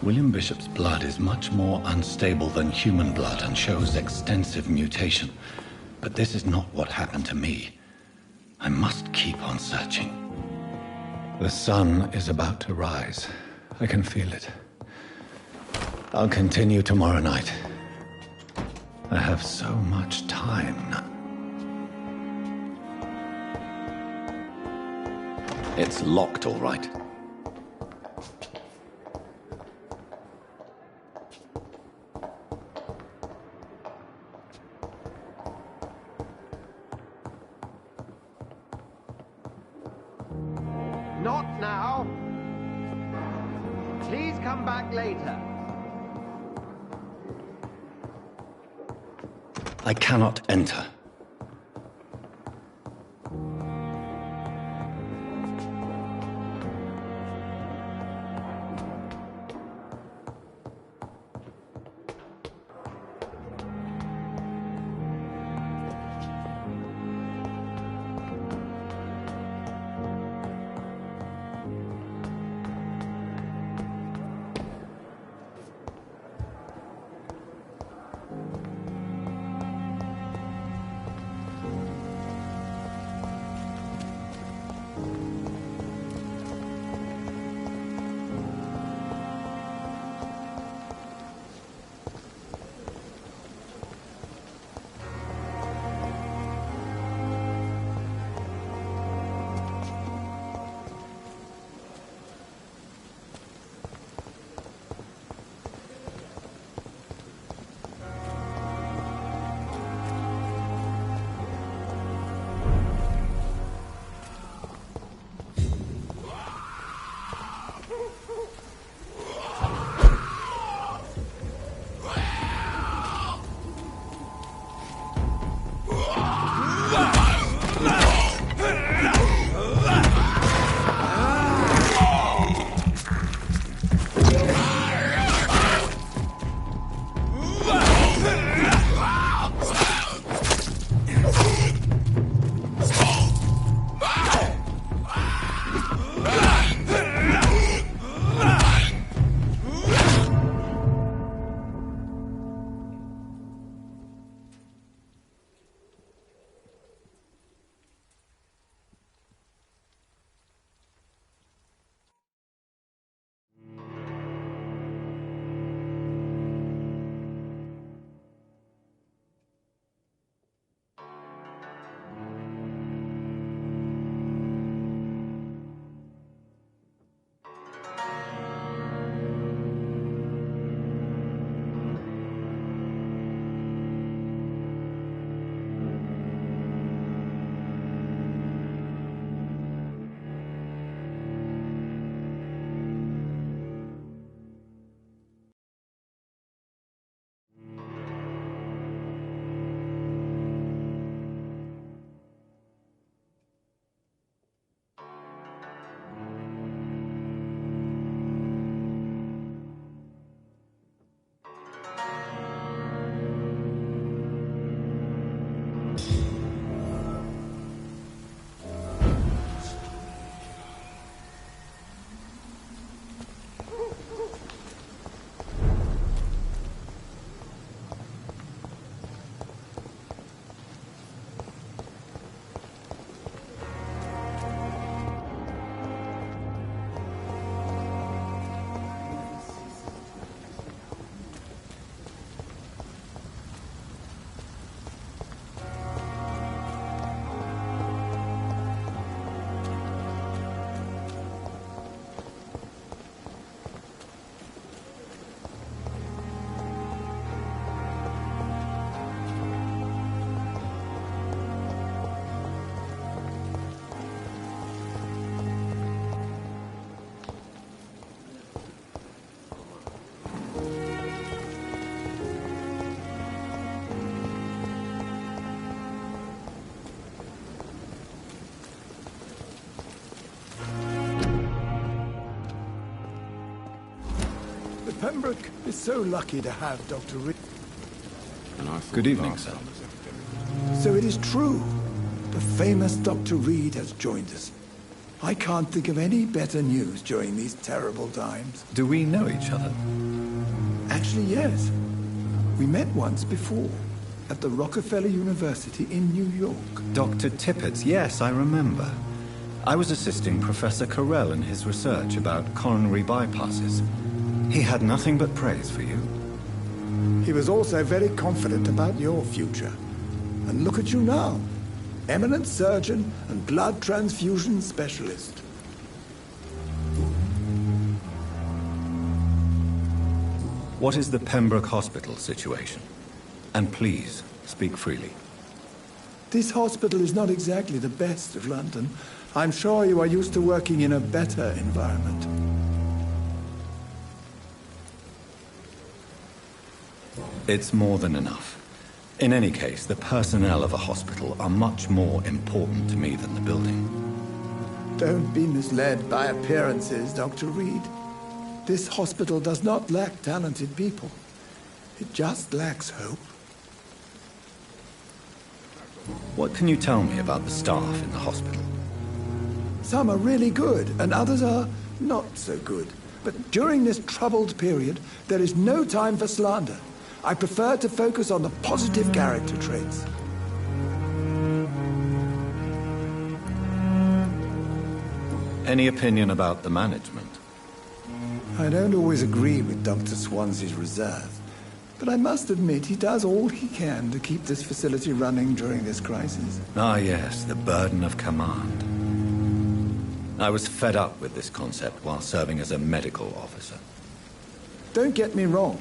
William Bishop's blood is much more unstable than human blood and shows extensive mutation. But this is not what happened to me. I must keep on searching. The sun is about to rise. I can feel it. I'll continue tomorrow night. I have so much time now. It's locked, all right. Not now. Please come back later. I cannot enter. Pembroke is so lucky to have Dr. Reed. Good evening, sir. So it is true. The famous Dr. Reed has joined us. I can't think of any better news during these terrible times. Do we know each other? Actually, yes. We met once before, at the Rockefeller University in New York. Dr. Tippett, yes, I remember. I was assisting Professor Carell in his research about coronary bypasses. He had nothing but praise for you. He was also very confident about your future. And look at you now. Eminent surgeon and blood transfusion specialist. What is the Pembroke Hospital situation? And please, speak freely. This hospital is not exactly the best of London. I'm sure you are used to working in a better environment. It's more than enough. In any case, the personnel of a hospital are much more important to me than the building. Don't be misled by appearances, Dr. Reed. This hospital does not lack talented people. It just lacks hope. What can you tell me about the staff in the hospital? Some are really good, and others are not so good. But during this troubled period, there is no time for slander. I prefer to focus on the positive character traits. Any opinion about the management? I don't always agree with Dr. Swansea's reserve, but I must admit he does all he can to keep this facility running during this crisis. Ah, yes, the burden of command. I was fed up with this concept while serving as a medical officer. Don't get me wrong.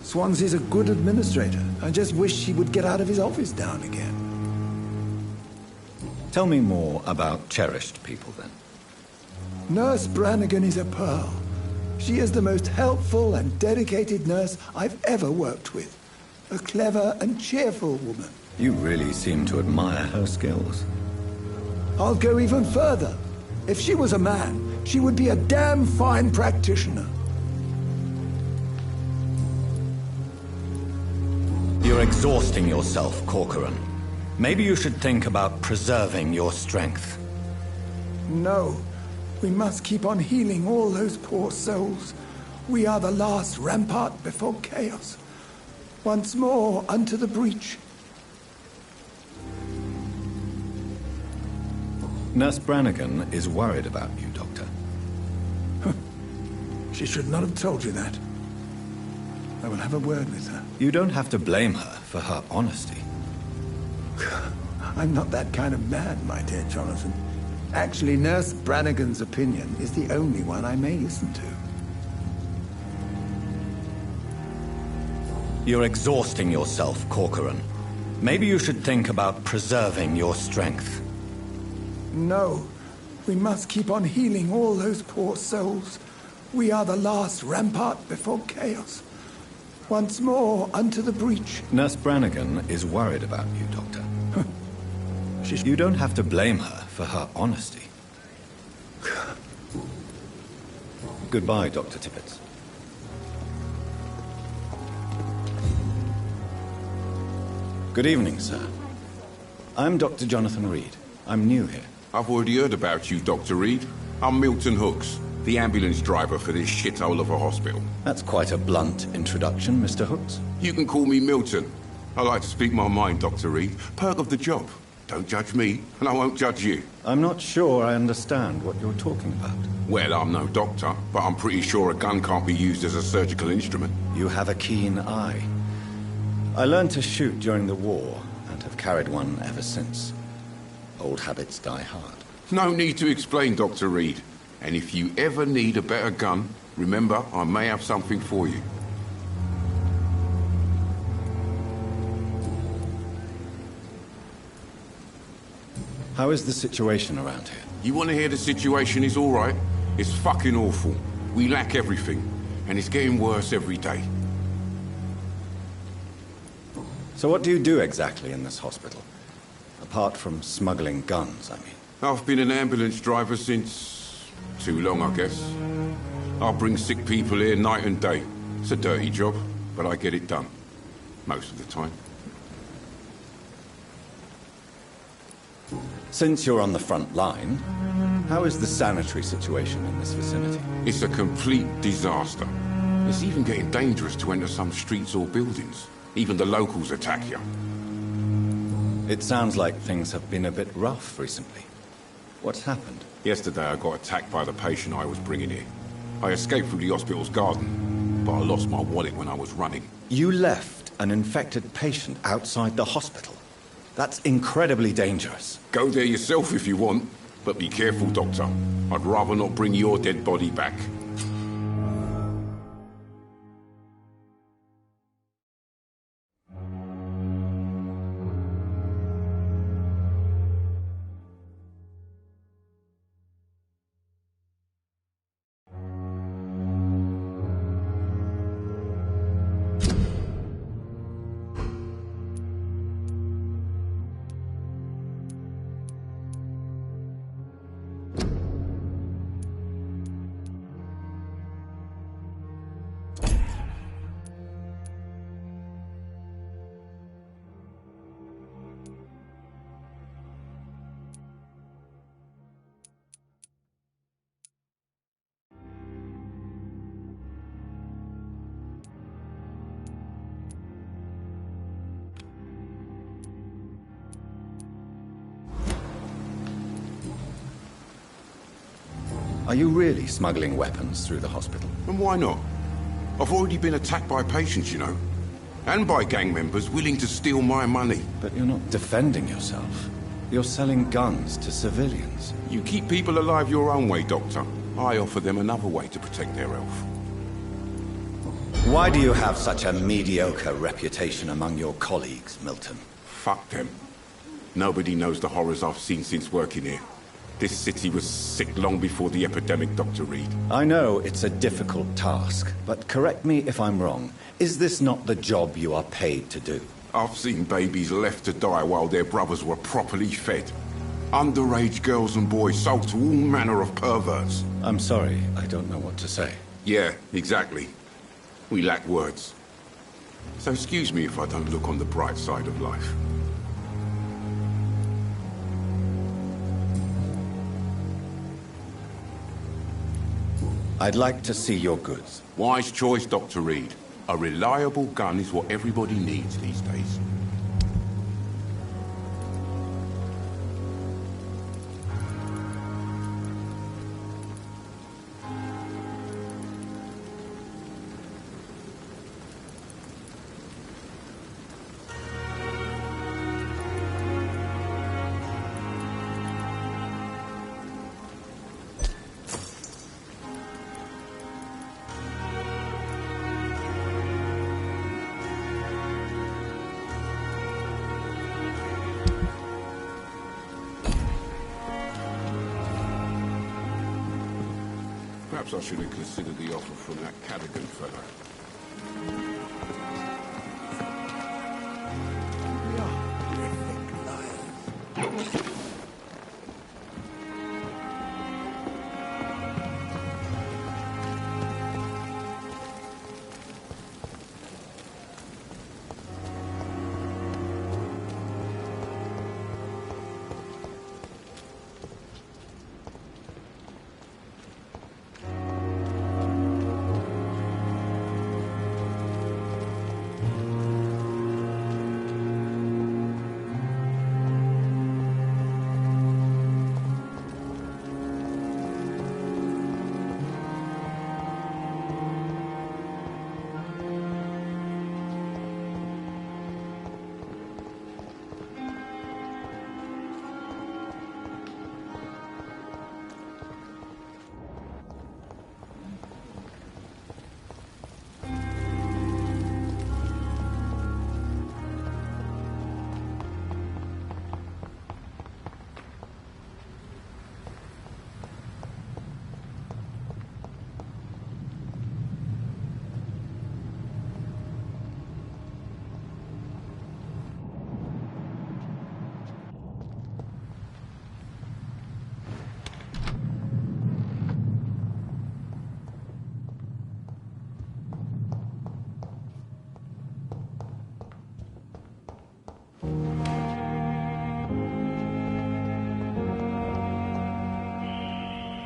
Swansea's a good administrator. I just wish he would get out of his office now and again. Tell me more about cherished people, then. Nurse Brannigan is a pearl. She is the most helpful and dedicated nurse I've ever worked with. A clever and cheerful woman. You really seem to admire her skills. I'll go even further. If she was a man, she would be a damn fine practitioner. You're exhausting yourself, Corcoran. Maybe you should think about preserving your strength. No. We must keep on healing all those poor souls. We are the last rampart before chaos. Once more unto the breach. Nurse Brannigan is worried about you, Doctor. She should not have told you that. I will have a word with her. You don't have to blame her for her honesty. I'm not that kind of man, my dear Jonathan. Actually, Nurse Brannigan's opinion is the only one I may listen to. You're exhausting yourself, Corcoran. Maybe you should think about preserving your strength. No. We must keep on healing all those poor souls. We are the last rampart before chaos. Once more unto the breach. Nurse Brannigan is worried about you, Doctor. You don't have to blame her for her honesty. Goodbye, Dr. Tippett. Good evening, sir. I'm Dr. Jonathan Reed. I'm new here. I've already heard about you, Dr. Reed. I'm Milton Hooks, the ambulance driver for this shithole of a hospital. That's quite a blunt introduction, Mr. Hooks. You can call me Milton. I like to speak my mind, Dr. Reed. Perk of the job. Don't judge me, and I won't judge you. I'm not sure I understand what you're talking about. Well, I'm no doctor, but I'm pretty sure a gun can't be used as a surgical instrument. You have a keen eye. I learned to shoot during the war, and have carried one ever since. Old habits die hard. No need to explain, Dr. Reed. And if you ever need a better gun, remember, I may have something for you. How is the situation around here? You want to hear the situation is all right? It's fucking awful. We lack everything, and it's getting worse every day. So what do you do exactly in this hospital? Apart from smuggling guns, I mean. I've been an ambulance driver since... too long, I guess. I bring sick people here night and day. It's a dirty job, but I get it done. Most of the time. Since you're on the front line, How is the sanitary situation in this vicinity? It's a complete disaster. It's even getting dangerous to enter some streets or buildings. Even the locals attack you. It sounds like things have been a bit rough recently. What's happened? Yesterday I got attacked by the patient I was bringing here. I escaped through the hospital's garden, but I lost my wallet when I was running. You left an infected patient outside the hospital? That's incredibly dangerous. Go there yourself if you want, but be careful, Doctor. I'd rather not bring your dead body back. Are you really smuggling weapons through the hospital? And why not? I've already been attacked by patients, you know. And by gang members willing to steal my money. But you're not defending yourself. You're selling guns to civilians. You keep people alive your own way, Doctor. I offer them another way to protect their health. Why do you have such a mediocre reputation among your colleagues, Milton? Fuck them. Nobody knows the horrors I've seen since working here. This city was sick long before the epidemic, Dr. Reed. I know it's a difficult task, but correct me if I'm wrong. Is this not the job you are paid to do? I've seen babies left to die while their brothers were properly fed. Underage girls and boys sold to all manner of perverts. I'm sorry, I don't know what to say. Yeah, exactly. We lack words. So excuse me if I don't look on the bright side of life. I'd like to see your goods. Wise choice, Dr. Reed. A reliable gun is what everybody needs these days. Perhaps I should have considered the offer from that Cadigan fellow.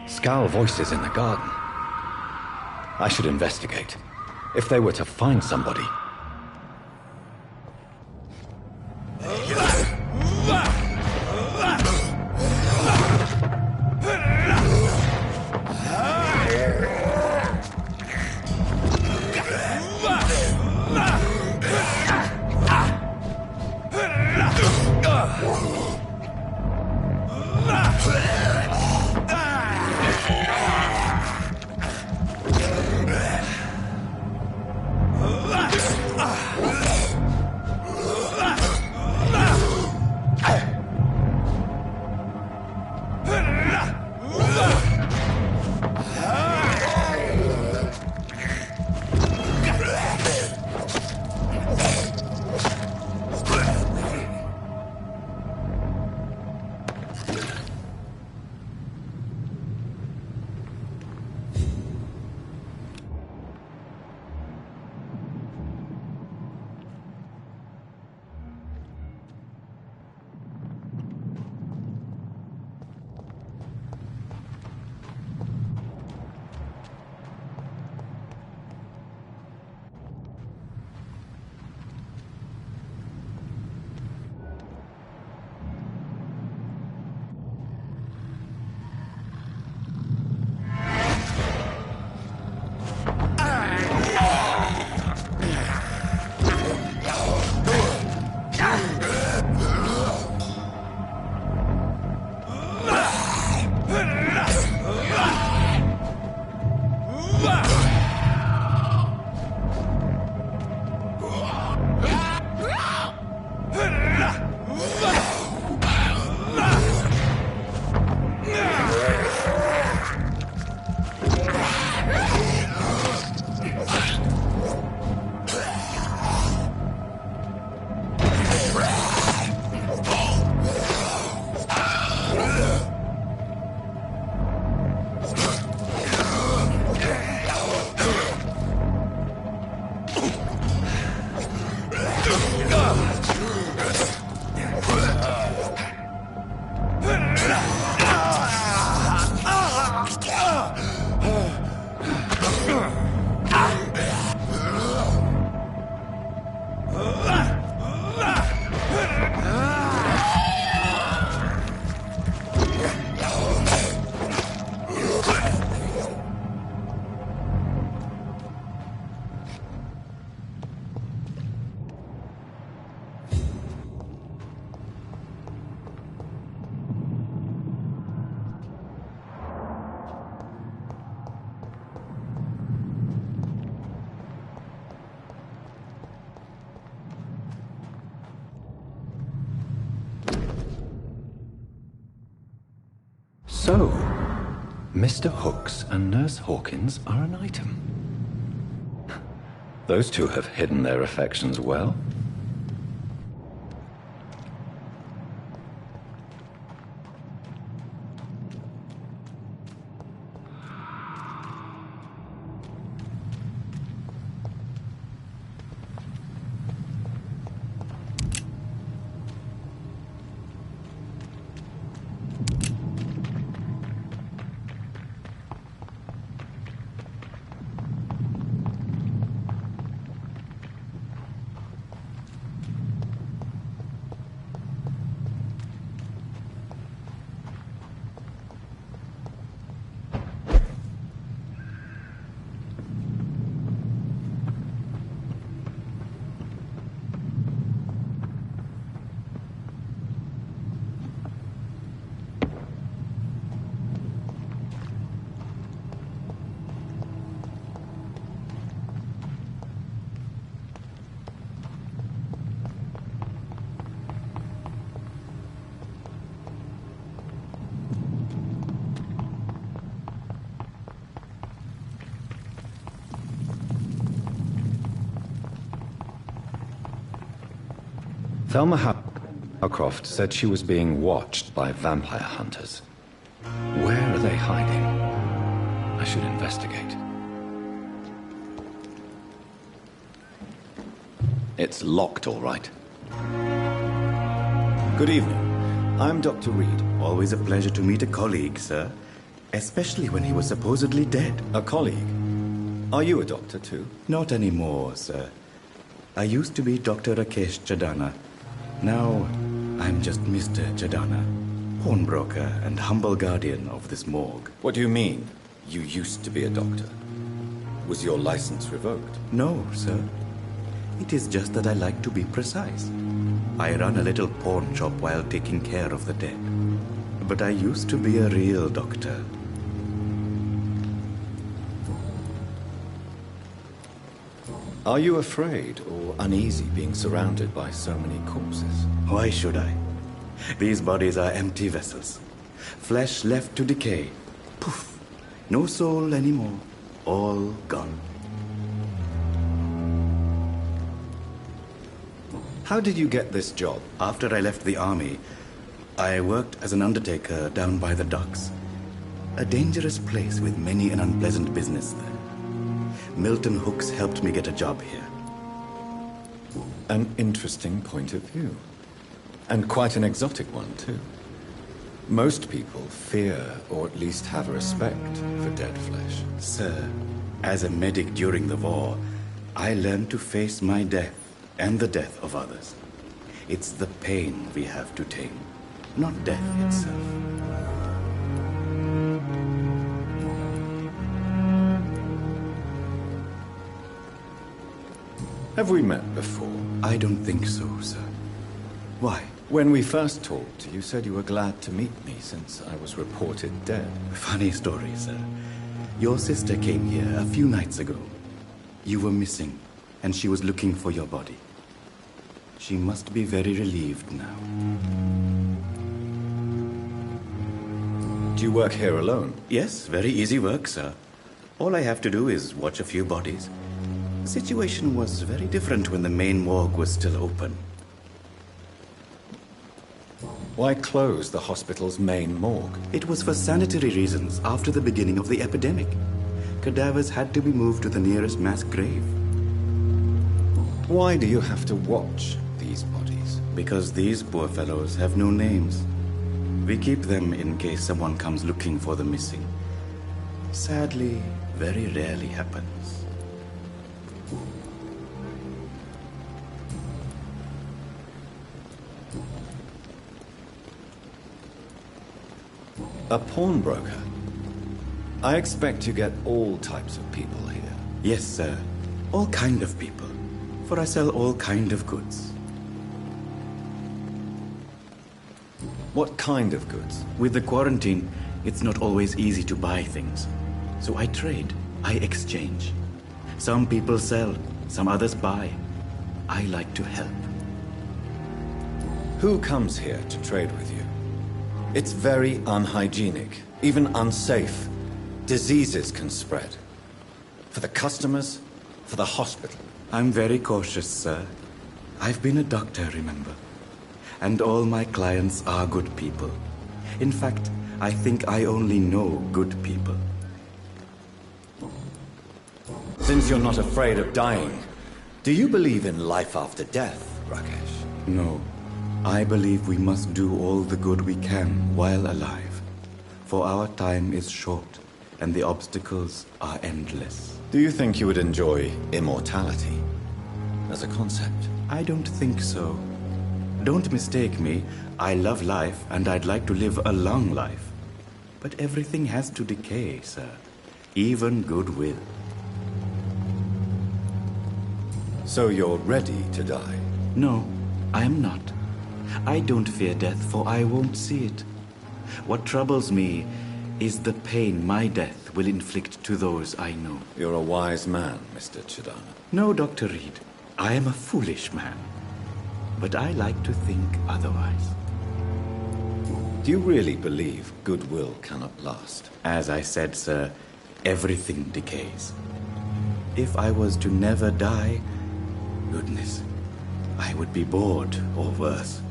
Scowl voices in the garden. I should investigate. If they were to find somebody... So, Mr. Hooks and Nurse Hawkins are an item. Those two have hidden their affections well. Thelma Howcroft said she was being watched by vampire hunters. Where are they hiding? I should investigate. It's locked, all right. Good evening. I'm Dr. Reed. Always a pleasure to meet a colleague, sir. Especially when he was supposedly dead. A colleague? Are you a doctor too? Not anymore, sir. I used to be Dr. Rakesh Chadana. Now, I'm just Mr. Chadana, pawnbroker and humble guardian of this morgue. What do you mean, you used to be a doctor? Was your license revoked? No, sir. It is just that I like to be precise. I run a little pawn shop while taking care of the dead. But I used to be a real doctor. Are you afraid or uneasy being surrounded by so many corpses? Why should I? These bodies are empty vessels. Flesh left to decay. Poof. No soul anymore. All gone. How did you get this job? After I left the army, I worked as an undertaker down by the docks. A dangerous place with many an unpleasant business there. Milton Hooks helped me get a job here. An interesting point of view. And quite an exotic one, too. Most people fear, or at least have respect, for dead flesh. Sir, as a medic during the war, I learned to face my death and the death of others. It's the pain we have to tame, not death itself. Have we met before? I don't think so, sir. Why? When we first talked, you said you were glad to meet me since I was reported dead. Funny story, sir. Your sister came here a few nights ago. You were missing, and she was looking for your body. She must be very relieved now. Do you work here alone? Yes, very easy work, sir. All I have to do is watch a few bodies. The situation was very different when the main morgue was still open. Why close the hospital's main morgue? It was for sanitary reasons after the beginning of the epidemic. Cadavers had to be moved to the nearest mass grave. Why do you have to watch these bodies? Because these poor fellows have no names. We keep them in case someone comes looking for the missing. Sadly, very rarely happens. A pawnbroker? I expect you get all types of people here. Yes, sir. All kind of people. For I sell all kind of goods. What kind of goods? With the quarantine, it's not always easy to buy things. So I trade. I exchange. Some people sell, some others buy. I like to help. Who comes here to trade with you? It's very unhygienic, even unsafe. Diseases can spread. For the customers, for the hospital. I'm very cautious, sir. I've been a doctor, remember? And all my clients are good people. In fact, I think I only know good people. Since you're not afraid of dying, do you believe in life after death, Rakesh? No. I believe we must do all the good we can while alive. For our time is short, and the obstacles are endless. Do you think you would enjoy immortality as a concept? I don't think so. Don't mistake me. I love life, and I'd like to live a long life. But everything has to decay, sir. Even goodwill. So you're ready to die? No, I am not. I don't fear death, for I won't see it. What troubles me is the pain my death will inflict to those I know. You're a wise man, Mr. Chadana. No, Dr. Reed. I am a foolish man. But I like to think otherwise. Do you really believe goodwill cannot last? As I said, sir, everything decays. If I was to never die, goodness, I would be bored or worse.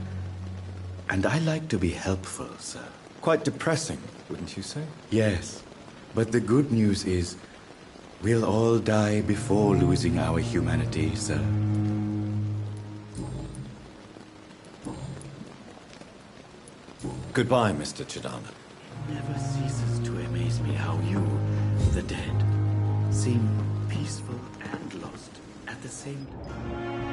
And I like to be helpful, sir. Quite depressing, wouldn't you say? Yes, but the good news is we'll all die before losing our humanity, sir. Goodbye, Mr. Chadana. never ceases to amaze me how you, the dead, seem peaceful and lost at the same time.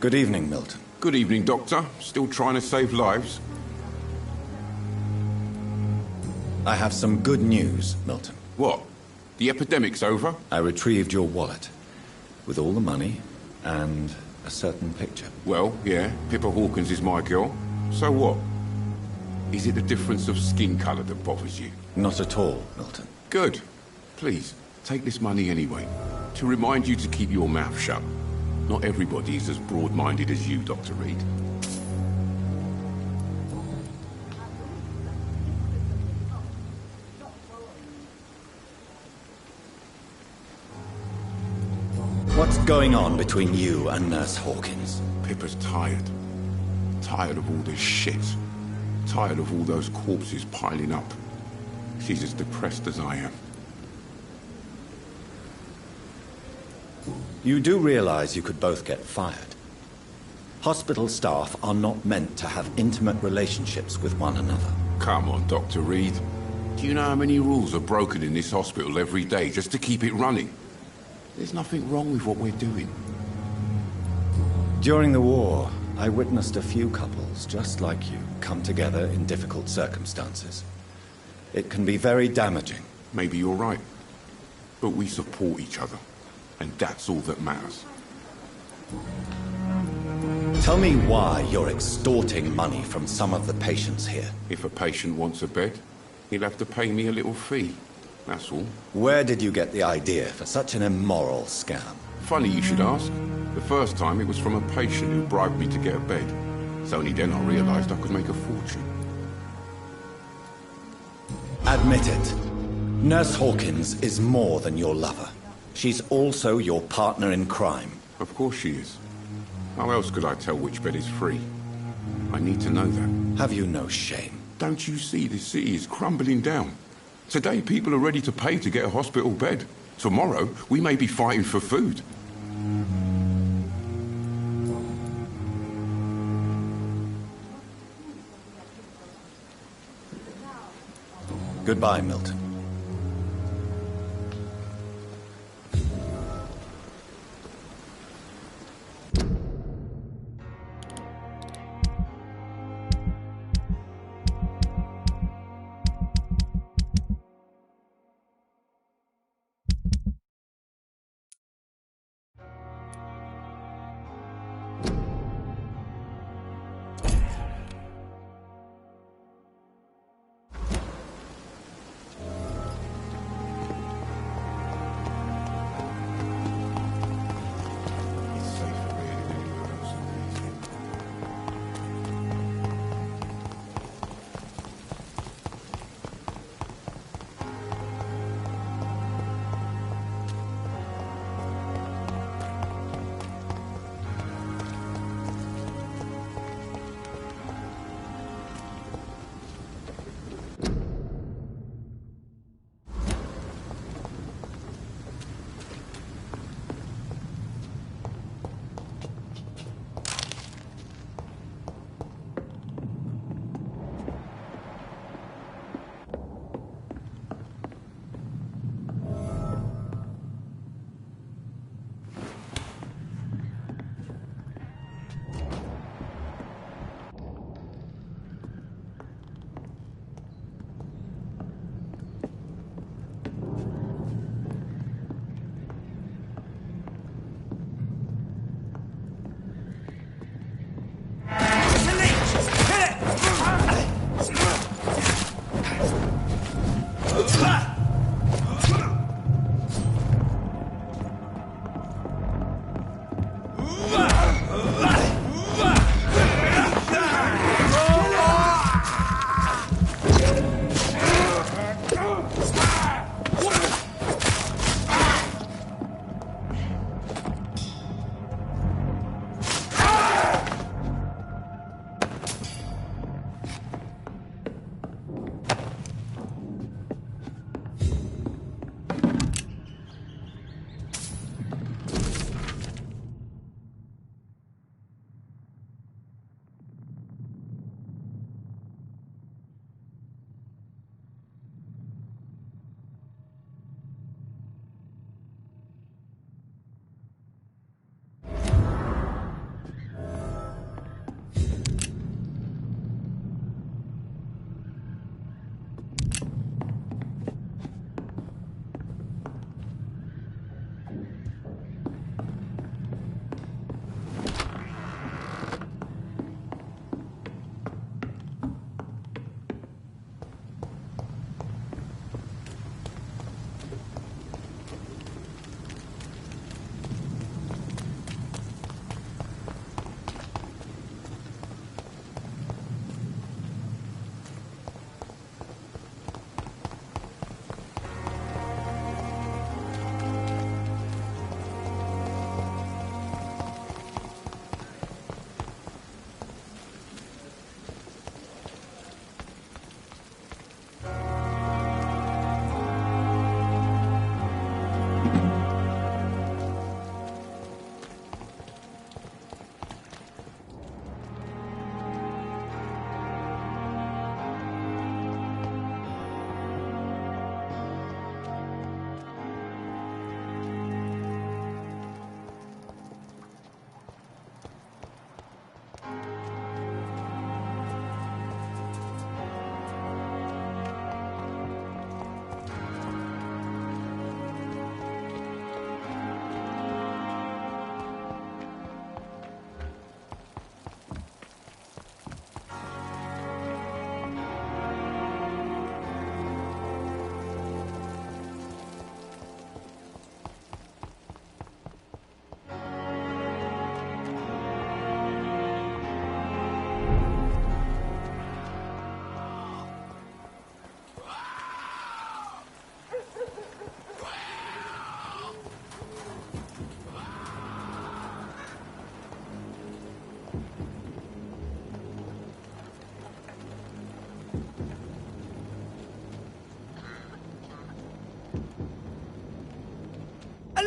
Good evening, Milton. Good evening, Doctor. Still trying to save lives? I have some good news, Milton. What? The epidemic's over? I retrieved your wallet, with all the money and a certain picture. Well, yeah, Pippa Hawkins is my girl. So what? Is it the difference of skin colour that bothers you? Not at all, Milton. Good. Please, take this money anyway, to remind you to keep your mouth shut. Not everybody's as broad-minded as you, Dr. Reed. What's going on between you and Nurse Hawkins? Pippa's tired. Tired of all this shit. Tired of all those corpses piling up. She's as depressed as I am. You do realize you could both get fired. Hospital staff are not meant to have intimate relationships with one another. Come on, Dr. Reed. Do you know how many rules are broken in this hospital every day just to keep it running? There's nothing wrong with what we're doing. During the war, I witnessed a few couples just like you come together in difficult circumstances. It can be very damaging. Maybe you're right. But we support each other. And that's all that matters. Tell me why you're extorting money from some of the patients here. If a patient wants a bed, he'll have to pay me a little fee. That's all. Where did you get the idea for such an immoral scam? Funny you should ask. The first time it was from a patient who bribed me to get a bed. It's only then I realized I could make a fortune. Admit it. Nurse Hawkins is more than your lover. She's also your partner in crime. Of course she is. How else could I tell which bed is free? I need to know that. Have you no shame? Don't you see this city is crumbling down? Today people are ready to pay to get a hospital bed. Tomorrow we may be fighting for food. Goodbye, Milton.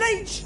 leech!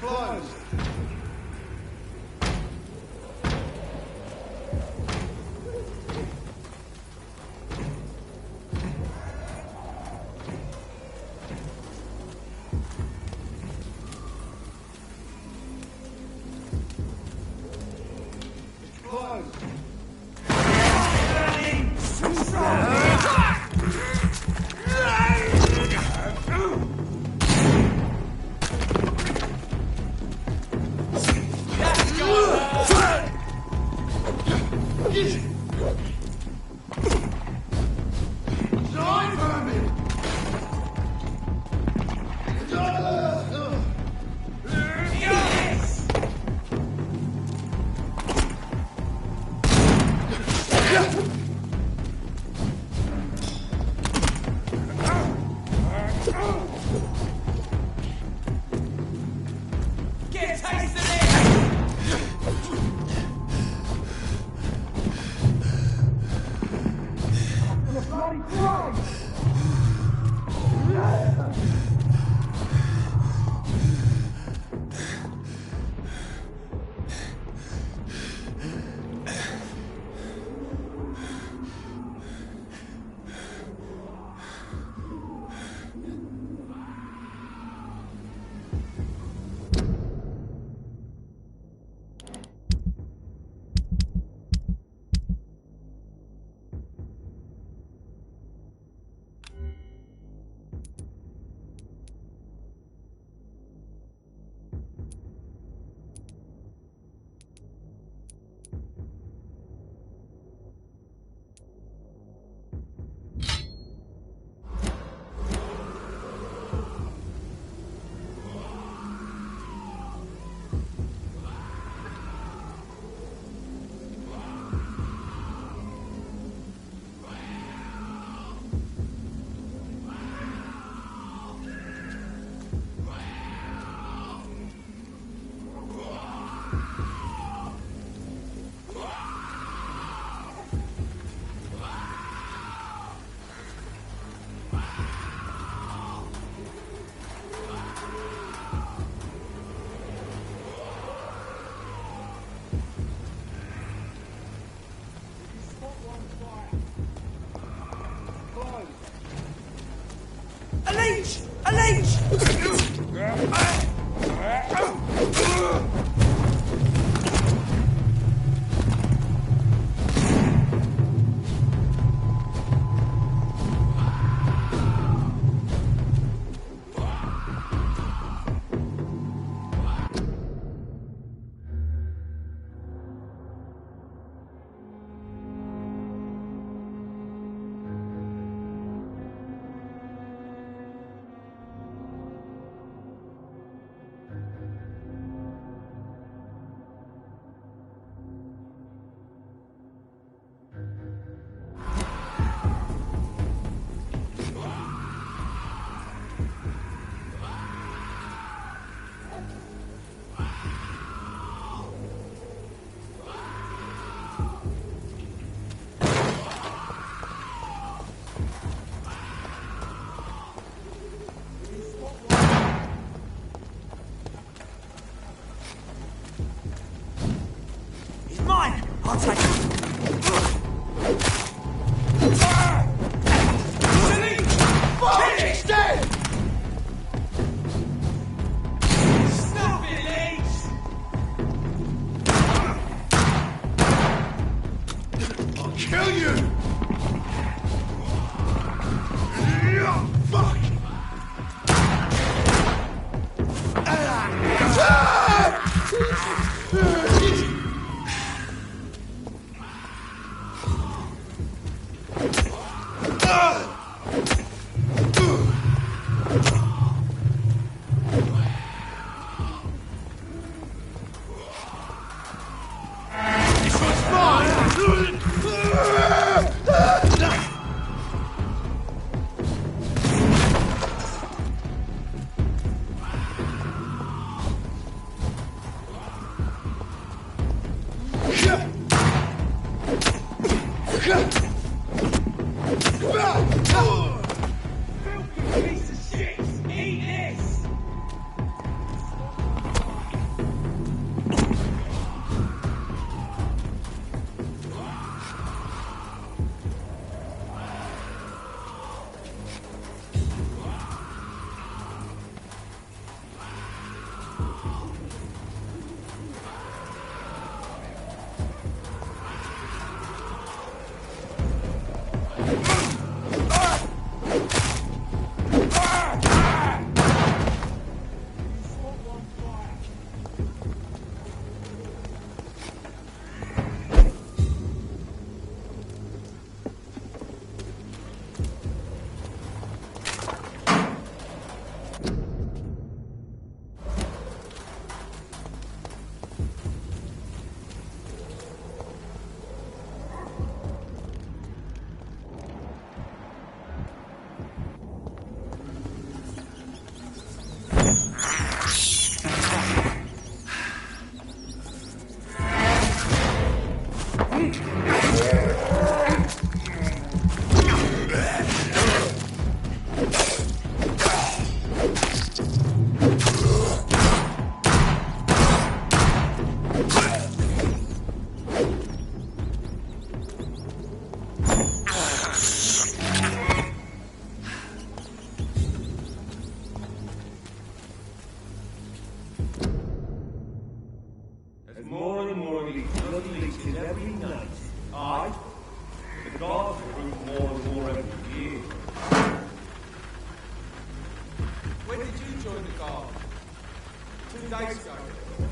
closed.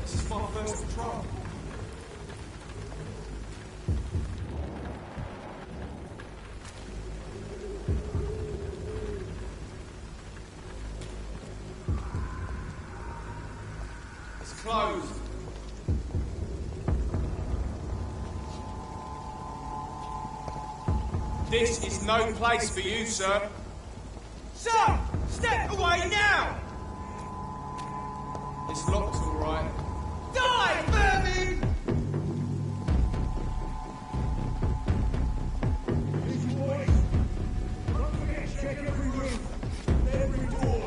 This is my first patrol. It's closed. This is no place for you, sir. Sir! Step away now! It's locked, all right. Die, vermin! These boys, don't forget to check every room, every door.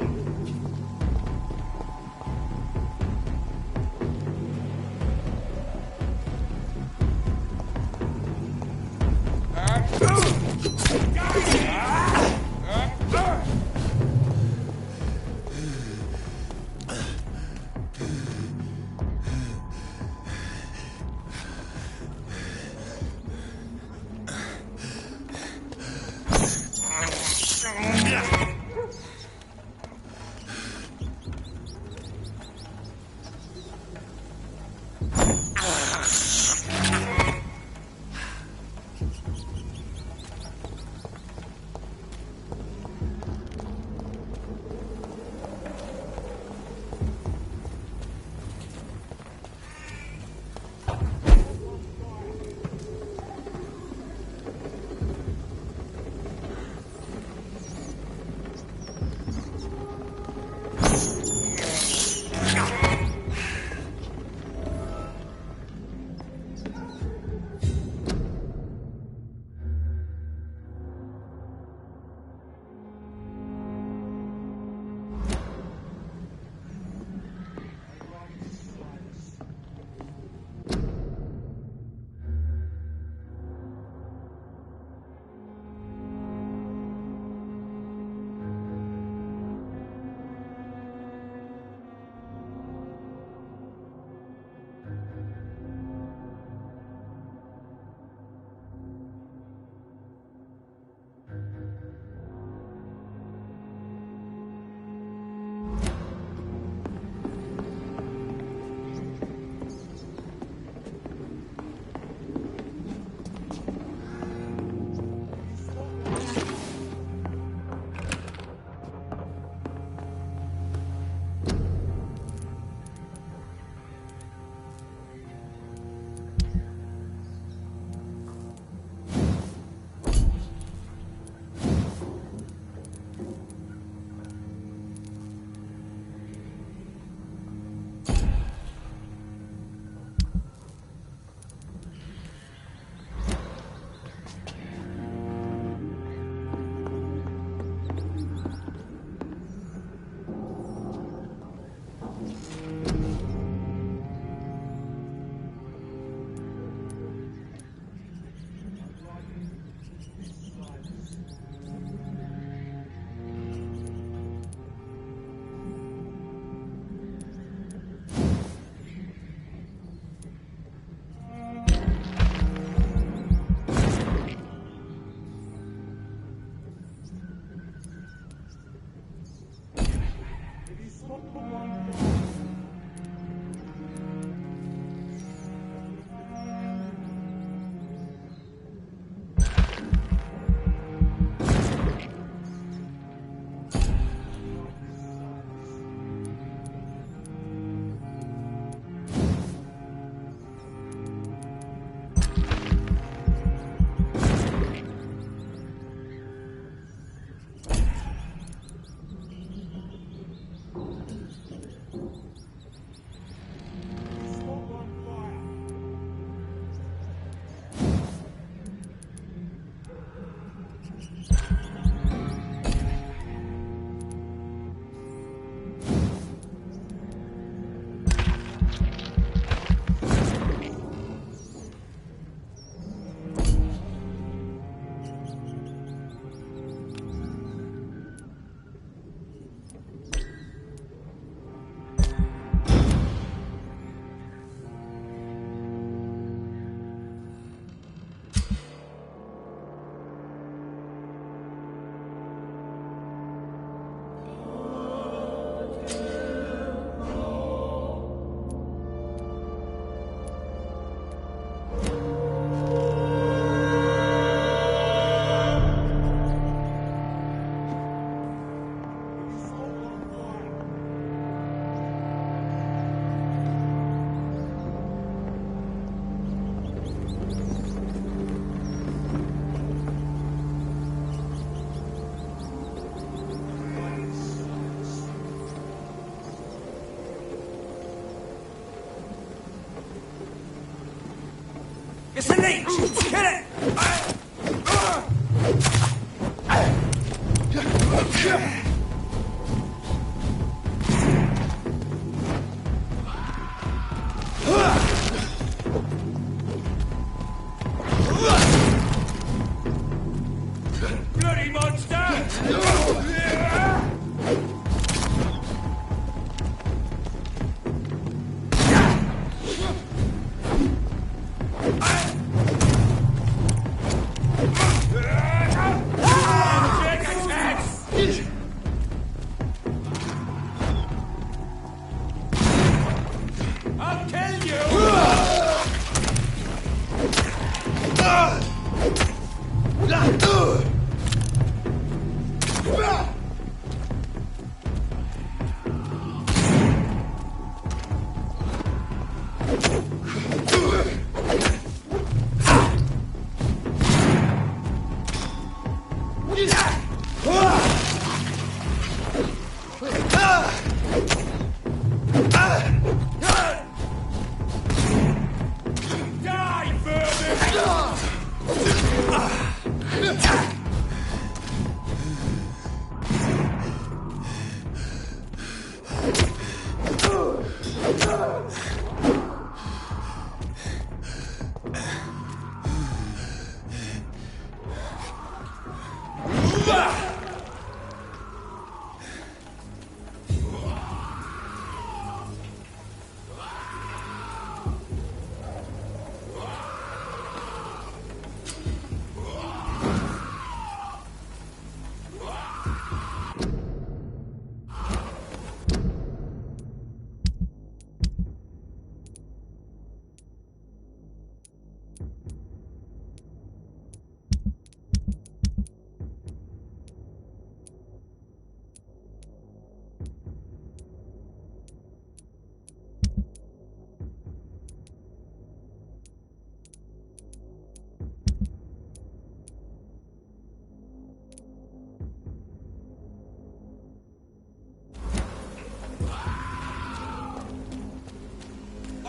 It's a leech! Kill it! Bloody monster! I'll kill you! Die,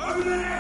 Over there!